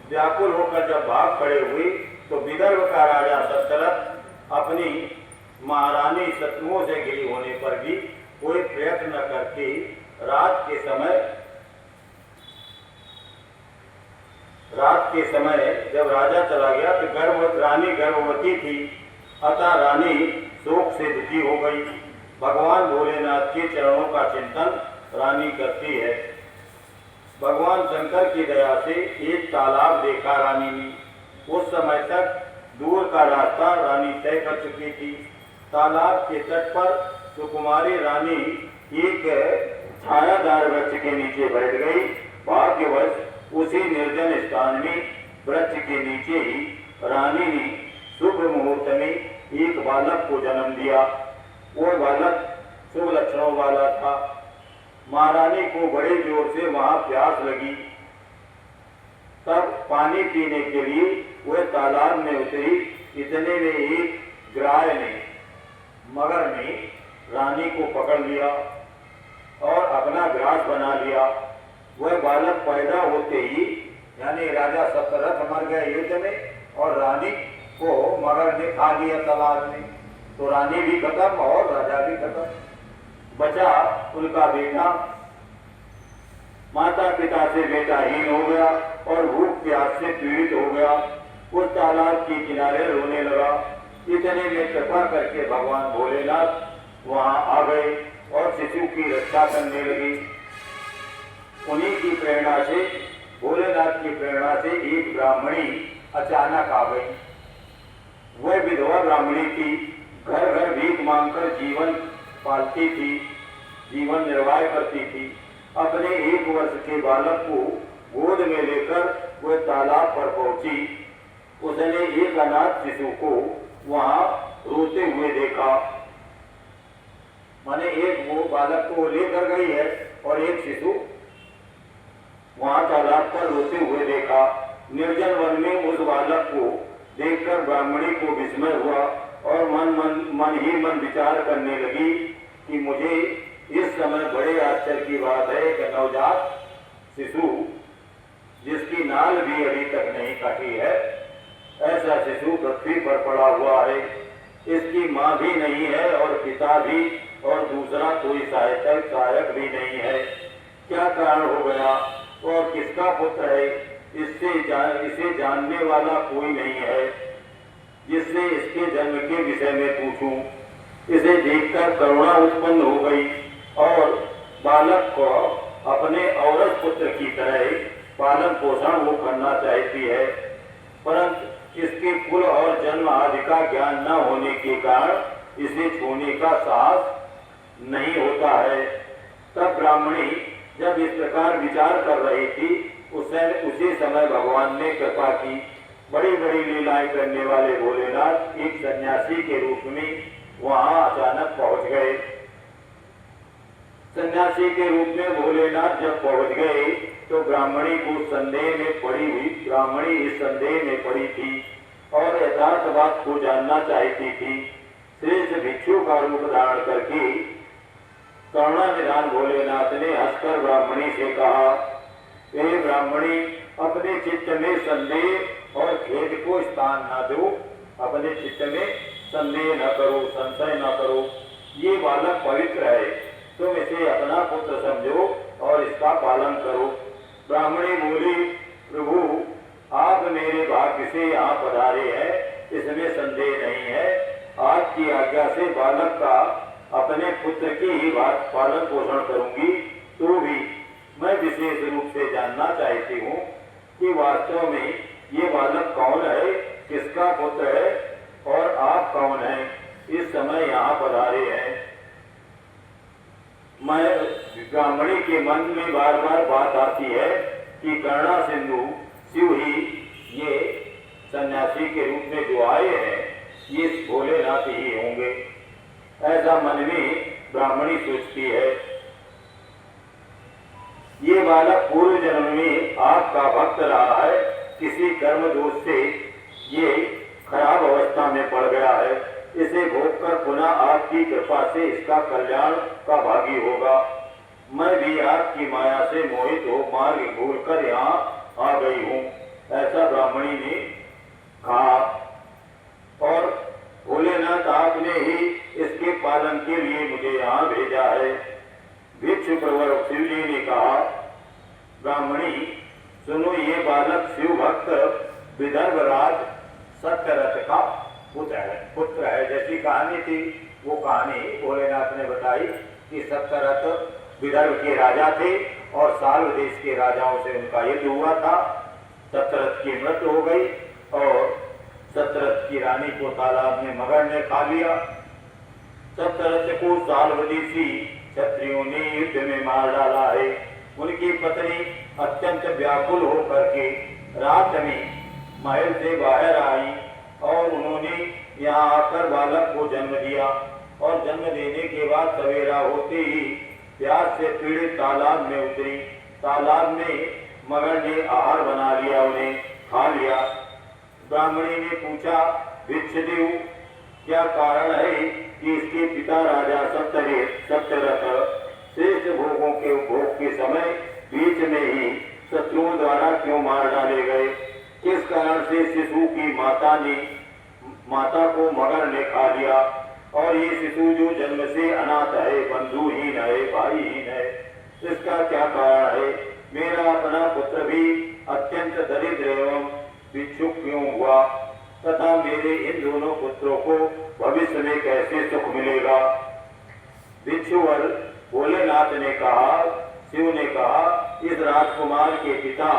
व्याकुल होकर जब भाग खड़े हुए तो विदर्भ का राजा सत्यरथ अपनी महारानी शत्रुओं से घिरी होने पर भी कोई प्रयत्न न करके रात के समय जब राजा चला गया तो रानी गर्भवती थी, अतः रानी शोक से दुखी हो गई। भगवान भोलेनाथ के चरणों का चिंतन रानी करती है। भगवान शंकर की दया से एक तालाब देखा रानी ने। उस समय तक दूर का रास्ता रानी तय कर चुकी थी। तालाब के तट पर सुकुमारी रानी एक छायादार वृक्ष के नीचे बैठ गई। भाग्यवश उसी निर्जन स्थान में वृक्ष के नीचे ही रानी ने शुभ मुहूर्त में एक बालक को जन्म दिया। वो बालक शुभ लक्षणों वाला था। महारानी को बड़े जोर से वहां प्यास लगी। तब पानी पीने के लिए वह तालाब में उतरी। इतने में एक ग्राह ने, मगर ने रानी को पकड़ लिया और अपना ग्रास बना लिया। वह बालक पैदा होते ही, यानी राजा सत्यरथ मर गए युद्ध में और रानी को मगर ने खा लिया तालाब में। तो रानी भी खत्म और राजा भी खत्म। बचा उनका बेटा। माता पिता से बेटाहीन हो गया और भूख प्यास से पीड़ित हो गया। उस तालाब के किनारे रोने लगा। इतने में कृपा करके भगवान भोलेनाथ वहां आ गए और शिशु की रक्षा करने लगी। उन्हीं की प्रेरणा से, भोलेनाथ की प्रेरणा से एक ब्राह्मणी अचानक आ गई। वह विधवा ब्राह्मणी थी। घर घर भीख मांगकर जीवन पालती थी, जीवन निर्वाह करती थी। अपने 1 वर्ष के बालक को गोद में लेकर वह तालाब पर पहुंची। उसने एक अनाथ शिशु को वहां रोते हुए देखा। माने एक वो बालक को लेकर गई है और एक शिशु वहां तालाब पर रोते हुए देखा। निर्जन वन में उस बालक को देखकर ब्राह्मणी को विस्मय हुआ और मन ही मन विचार करने लगी कि मुझे इस समय बड़े आश्चर्य की बात है कि नवजात शिशु जिसकी नाल भी अभी तक नहीं काटी है, ऐसा शिशु पृथ्वी पर पड़ा हुआ है। इसकी माँ भी नहीं है और पिता भी, और दूसरा कोई सहायक भी नहीं है। क्या कारण हो गया और किसका पुत्र है, इसे जानने वाला कोई नहीं है जिससे इसके जन्म के विषय में पूछूं। इसे देखकर करुणा उत्पन्न हो गई और बालक को अपने औरत पुत्र की तरह पालन पोषण वो करना चाहती है, परंतु इसके कुल और जन्म आदि का ज्ञान न होने के कारण इसे छूने का साहस नहीं होता है। तब ब्राह्मणी जब इस प्रकार विचार कर रही थी उसी समय भगवान ने कृपा की। बड़ी बड़ी लीलाएं करने वाले भोलेनाथ एक सन्यासी के रूप में वहां अचानक पहुंच गए। सन्यासी के रूप में भोलेनाथ जब पहुंच गए तो ब्राह्मणी को संदेह में पड़ी हुई ब्राह्मणी इस संदेह में पड़ी थी और यथार्थ बात को जानना चाहती थी। श्रेष्ठ भिक्षु का रूप धारण करके करुणानिधान भोलेनाथ ने हंसकर ब्राह्मणी से कहा, हे ब्राह्मणी, अपने चित्त में संदेह और खेद को स्थान न दो, अपने चित्त में संदेह न करो, संशय न करो। ये बालक पवित्र है, तुम इसे अपना पुत्र समझो और इसका पालन करो। ब्राह्मणी बोली, प्रभु, आप मेरे भाग्य से यहाँ पधारे हैं, इसमें संदेह नहीं है। आपकी आज्ञा से बालक का अपने पुत्र की ही बात पालन पोषण करूंगी। तो भी मैं विशेष रूप से जानना चाहती हूँ कि वास्तव में ये बालक कौन है, किसका पुत्र है और आप कौन हैं, इस समय यहाँ पधारे हैं। मैं ब्राह्मणी के मन में बार बार बात आती है कि करुणा सिंधु शिव ही ये सन्यासी के रूप में जो आए हैं ये भोलेनाथ ही होंगे, ऐसा मन में ब्राह्मणी सोचती है। ये बालक पूर्व जन्म में आपका भक्त रहा है, किसी कर्म दोष से ये खराब अवस्था में पड़ गया है। इसे भोगकर पुनः आपकी कृपा से इसका कल्याण का भागी होगा। मैं भी आपकी माया से मोहित हो मार्ग भूलकर यहाँ आ गई हूँ, ऐसा ब्राह्मणी ने कहा। और भोलेनाथ, आपने ही इसके पालन के लिए मुझे यहाँ भेजा है। भिक्षु प्रवर शिव जी ने कहा, ब्राह्मणी सुनो, ये बालक शिव भक्त विदर्भ राज सत्यरथ का पुत्र है। जैसी कहानी थी वो कहानी भोलेनाथ ने बताई कि सत्यरथ विदर्भ के राजा थे और साल्व देश के राजाओं से उनका युद्ध हुआ था। सत्यरथ की मृत्यु हो गई और सत्यरथ की रानी को तालाब में मगर ने खा लिया। सत्यरथ को साल्वदेशी क्षत्रियों ने युद्ध में मार डाला है। उनकी पत्नी अत्यंत व्याकुल होकर के रात में महल से बाहर आई और उन्होंने यहाँ आकर बालक को जन्म दिया और जन्म देने के बाद सवेरा होते ही प्यास से पीड़ित तालाब में उतरी। तालाब में मगर ने आहार बना लिया, उन्हें खा लिया। ब्राह्मणी ने पूछा, भिक्षुदेव, क्या कारण है कि इसके पिता राजा सत्यरथ श्रेष्ठ भोगों के उपभोग के समय बीच में ही शत्रुओं द्वारा क्यों मार डाले गए? किस कारण से शिशु की माता को मगर ने खा लिया और ये शिशु जो जन्म से अनाथ है, बंधुहीन है, भाईहीन है, इसका क्या कारण है? मेरा अपना पुत्र भी अत्यंत दरिद्र एवं भिक्षुक क्यों हुआ तथा मेरे इन दोनों पुत्रों को भविष्य में कैसे सुख मिलेगा? भिक्षुवर भोलेनाथ ने कहा, शिव ने कहा, इस राजकुमार के पिता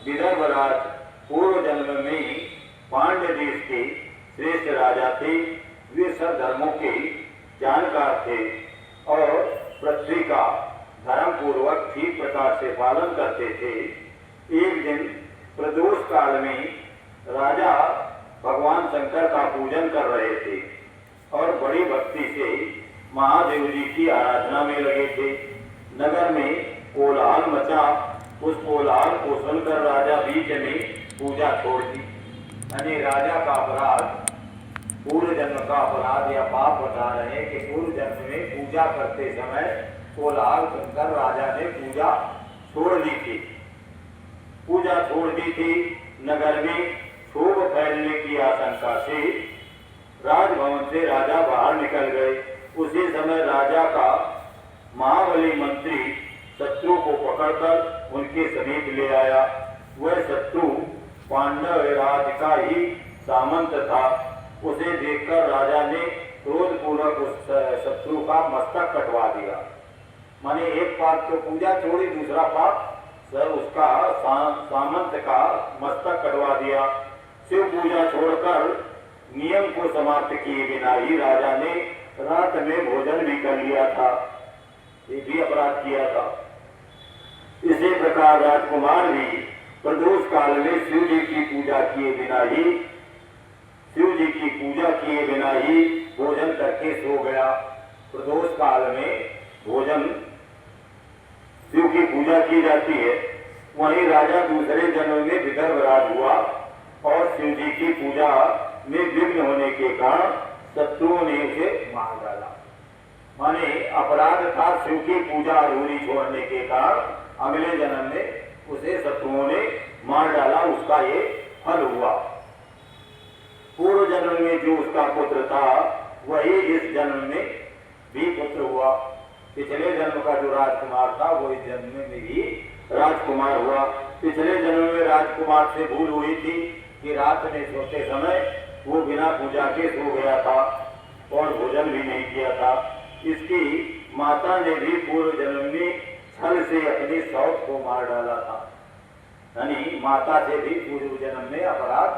विदर्भ राज पूर्व जन्म में पांड्य देश के श्रेष्ठ राजा थे। वे सब धर्मों के जानकार थे और पृथ्वी का धर्म पूर्वक ठीक प्रकार से पालन करते थे। एक दिन प्रदोष काल में राजा भगवान शंकर का पूजन कर रहे थे और बड़ी भक्ति से महादेव जी की आराधना में लगे थे। नगर में कोलाहल मचा। उस कोलाहल को सुनकर राजा बीच में पूजा छोड़ दी। यानी राजा का अपराध, पूर्व जन्म का अपराध या पाप बता रहे हैं कि पूर्व जन्म में पूजा करते समय कोलाहल सुनकर राजा ने पूजा छोड़ दी थी। पूजा छोड़ दी थी। नगर में क्षोभ फैलने की आशंका से राजभवन से राजा बाहर निकल गए। उसी समय राजा का महाबली मंत्री शत्रु को पकड़कर उनके समीप ले आया। वह शत्रु पांडव राज का ही सामंत था। उसे देखकर राजा ने क्रोधपूर्वक उस शत्रु का मस्तक कटवा दिया। माने एक पाप तो पूजा छोड़ी, दूसरा पाप सर उसका सामंत का मस्तक कटवा दिया। शिव पूजा छोड़कर नियम को समाप्त किए बिना ही राजा ने रात में भोजन भी कर लिया था। ये भी अपराध किया था। इसी प्रकार राजकुमार भी प्रदोष काल में शिव जी की पूजा किए बिना ही भोजन करके सो गया। प्रदोष काल में भोजन शिव की पूजा की जाती है। वहीं राजा दूसरे जन्म में विदर्भ राज हुआ और शिव जी की पूजा में विघ्न होने के कारण शत्रुओं ने उसे मार डाला। माने अपराध था शिव की पूजा अधूरी छोड़ने के कारण अगले जन्म में उसे शत्रुओं ने मार डाला। उसका ये फल हुआ। पूर्व जन्म में जो उसका पुत्र था वही इस जन्म में भी पुत्र हुआ। पिछले जन्म का जो राजकुमार था वो इस जन्म में भी राजकुमार हुआ। पिछले जन्म में राजकुमार से भूल हुई थी कि रात में सोते समय वो बिना पूजा के सो गया था और भोजन भी नहीं किया था। इसकी माता ने भी पूर्व जन्म में छल से अपनी सौत को मार डाला था। यानी माता से भी पूर्व जन्म में अपराध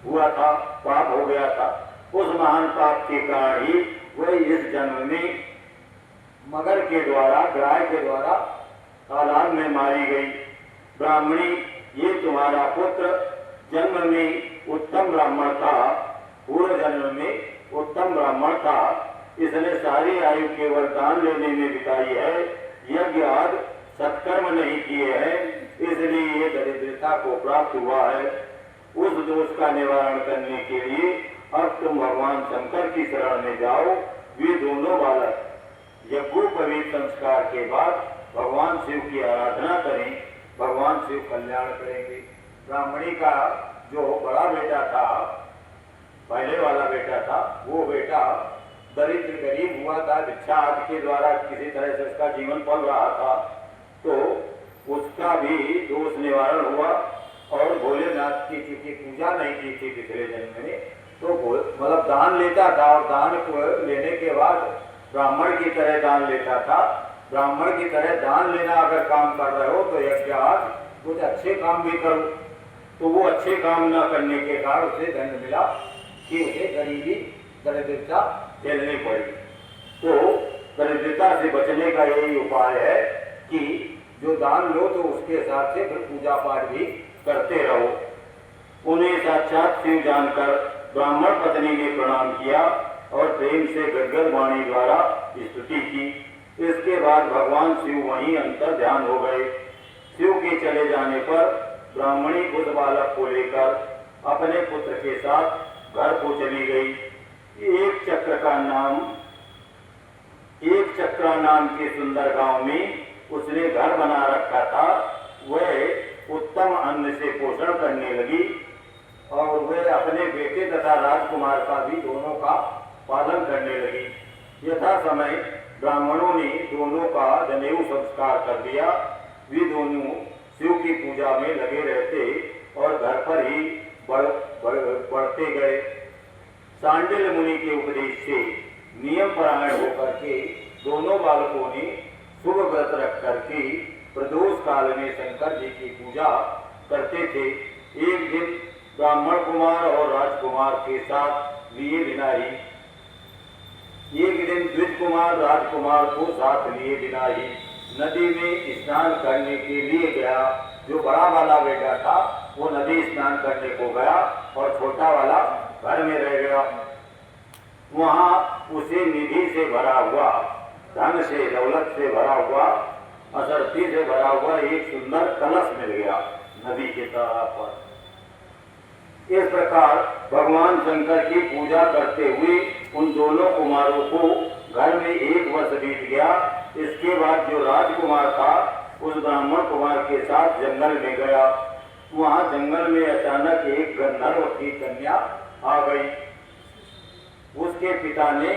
हुआ था, पाप हो गया था। उस महान पाप के कारण ही वह इस जन्म में मगर के द्वारा, गाय के द्वारा तालाब में मारी गई। ब्राह्मणी, ये तुम्हारा पुत्र जन्म में उत्तम ब्राह्मण था, पूर्व जन्म में उत्तम ब्राह्मण था। इसने सारी आयु केवल दान लेने में बिताई है, यज्ञ आदि सत्कर्म नहीं किए हैं, इसलिए ये दरिद्रता को प्राप्त हुआ है। उस दोष का निवारण करने के लिए अब तुम भगवान शंकर की शरण में जाओ। वे दोनों बालक यज्ञोपवीत संस्कार के बाद भगवान शिव की आराधना करें, भगवान शिव कल्याण करेंगे। ब्राह्मणी का जो बड़ा बेटा था, पहले वाला बेटा था, वो बेटा दरिद्र गरीब हुआ था, भिक्षा आदि के द्वारा किसी तरह से उसका जीवन पल रहा था, तो उसका भी दोष निवारण हुआ। और भोलेनाथ की चूंकि पूजा नहीं की थी पिछले जन्म में, तो मतलब दान लेता था और दान को लेने के बाद ब्राह्मण की तरह दान लेता था। ब्राह्मण की तरह दान लेना अगर काम कर रहे हो तो यज्ञ कुछ अच्छे काम भी करो। तो वो अच्छे काम न करने के कारण उसे दंड मिला कि उसे गरीबी दरिद्रता झेलनी पड़ी। तो दरिद्रता से बचने का यही उपाय है कि जो दान लो तो उसके हिसाब से फिर पूजा पाठ भी करते रहो। उन्हें साक्षात शिव जानकर ब्राह्मण पत्नी ने प्रणाम किया और प्रेम से गदगद वाणी द्वारा स्तुति की। इसके बाद भगवान शिव वहीं अंतर ध्यान हो गए। शिव के चले जाने पर ब्राह्मणी उस बालक को लेकर अपने पुत्र के साथ घर को चली गई। एक चक्रा नाम के सुंदर गांव में उसने घर बना रखा था। वह उत्तम अन्न से पोषण करने लगी और वह अपने बेटे तथा राजकुमार का भी दोनों का पालन करने लगी। यथा समय ब्राह्मणों ने दोनों का जनेऊ संस्कार कर दिया। वे दोनों शिव की पूजा में लगे रहते और घर पर ही बढ़ते गए। सांडिल्य मुनि के उपदेश से नियम परायण होकर के दोनों बालकों ने शुभ व्रत रख करके प्रदोष काल में शंकर जी की पूजा करते थे। एक दिन ब्राह्मण कुमार और राजकुमार के साथ लिए बिना ही द्विज कुमार राजकुमार को साथ लिए बिना ही नदी में स्नान करने के लिए गया। जो बड़ा वाला बेटा था वो नदी स्नान करने को गया और छोटा वाला घर में रह गया। वहां उसे निधि से भरा हुआ, धन से, दौलत से भरा हुआ, असरती से भरा हुआ एक सुंदर कलश मिल गया नदी के तट पर। इस प्रकार भगवान शंकर की पूजा करते हुए उन दोनों कुमारों को घर में 1 वर्ष बीत गया। इसके बाद जो राजकुमार था उस ब्राह्मण कुमार के साथ जंगल में गया। वहां जंगल में अचानक एक गंधर्व की कन्या आ गई। उसके पिता ने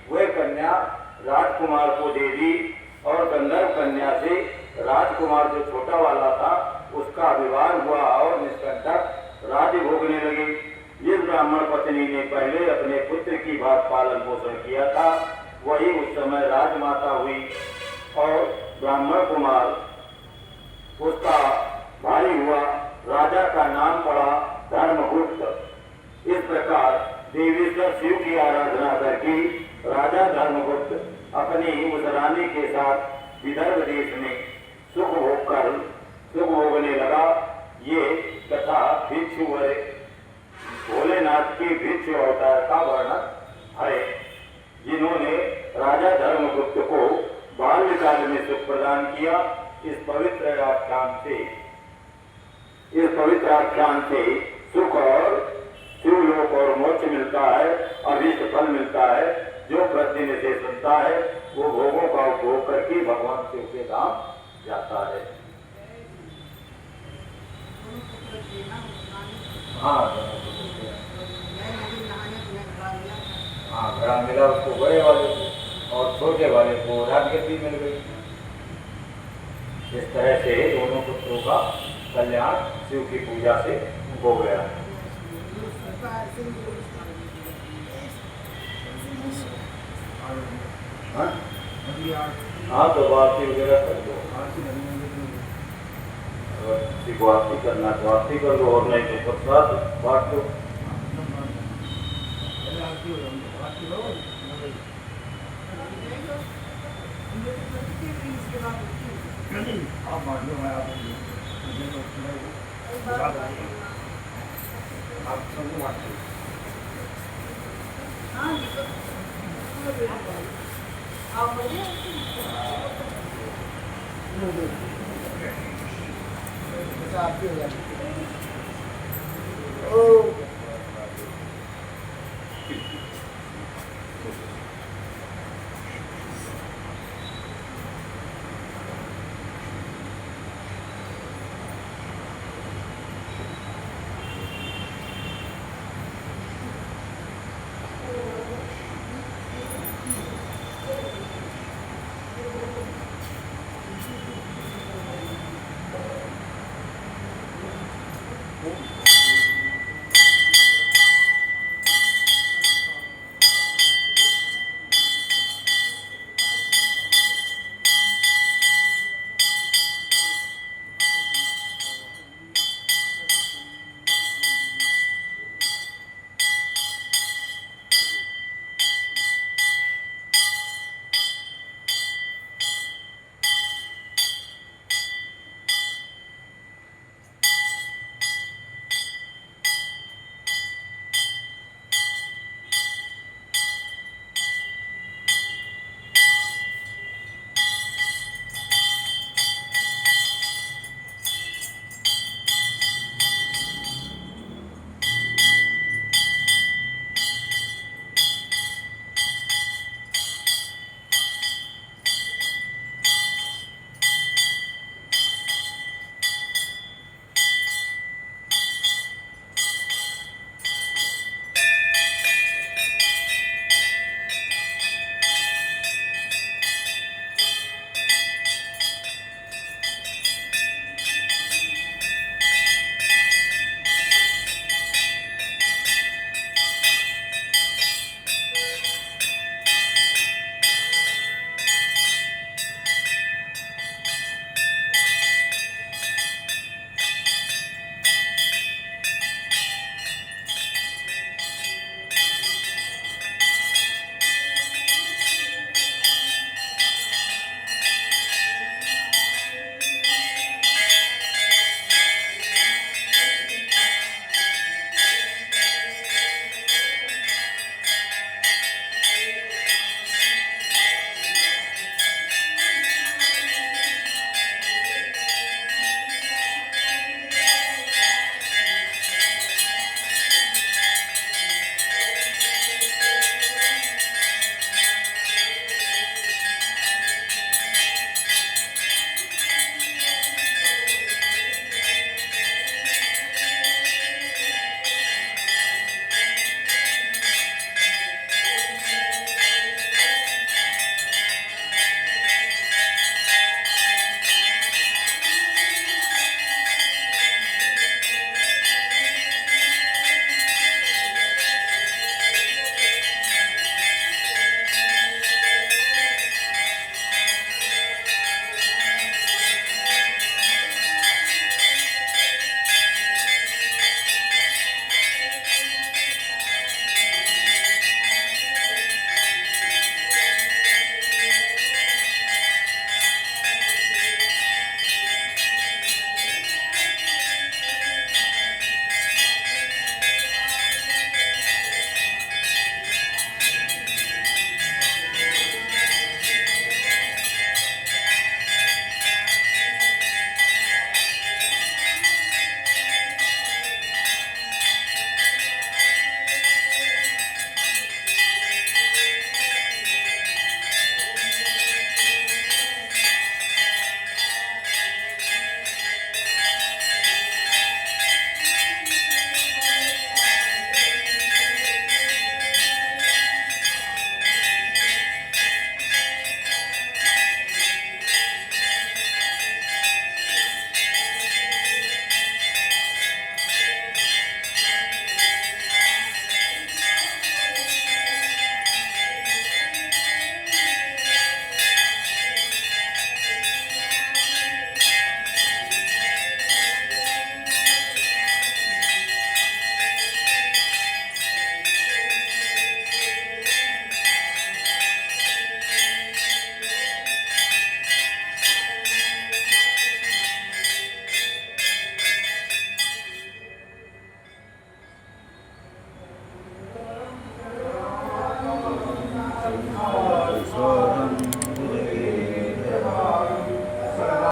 वह कन्या राजकुमार को दे दी और गंधर्व कन्या से राजकुमार जो छोटा वाला था उसका विवाह हुआ और निष्कंटक राज्य भोगने लगे। जिस ब्राह्मण पत्नी ने पहले अपने पुत्र की बात पालन पोषण किया था वही उस समय राजमाता हुई और ब्राह्मण कुमार उसका भाई हुआ। राजा का नाम पड़ा धर्मगुप्त। इस प्रकार देवेश्वर शिव की आराधना करके राजा धर्मगुप्त अपनी उस रानी के साथ विदर्भ देश में सुख भोग कर सुख भोगने लगा। ये कथा भिक्षु भोलेनाथ के भिक्षु अवतार का वर्णन है, जिन्होंने राजा धर्मगुप्त को बाल्यकाल में सुख प्रदान किया। इस पवित्र आख्यान से सुख और शिवलोक और मोक्ष मिलता है, अभीष्ट फल मिलता है। जो प्रतिदिन इसे सुनता है वो भोगों का उपभोग करके भगवान शिव के धाम जाता है। हाँ, घड़ा मिला उसको, बड़े वाले को, और छोटे वाले को राजगद्दी मिल गई। इस तरह से दोनों पुत्रों का कल्याण शिव की पूजा से हो गया। हाँ, तो आरती वगैरह कर दो। किसी को आरती करना तो आरती कर दो, और नहीं तो प्रसाद बांट दो। आप बांट दो, मैं आप सबको बांट दो।
आपकी हो जाएगी।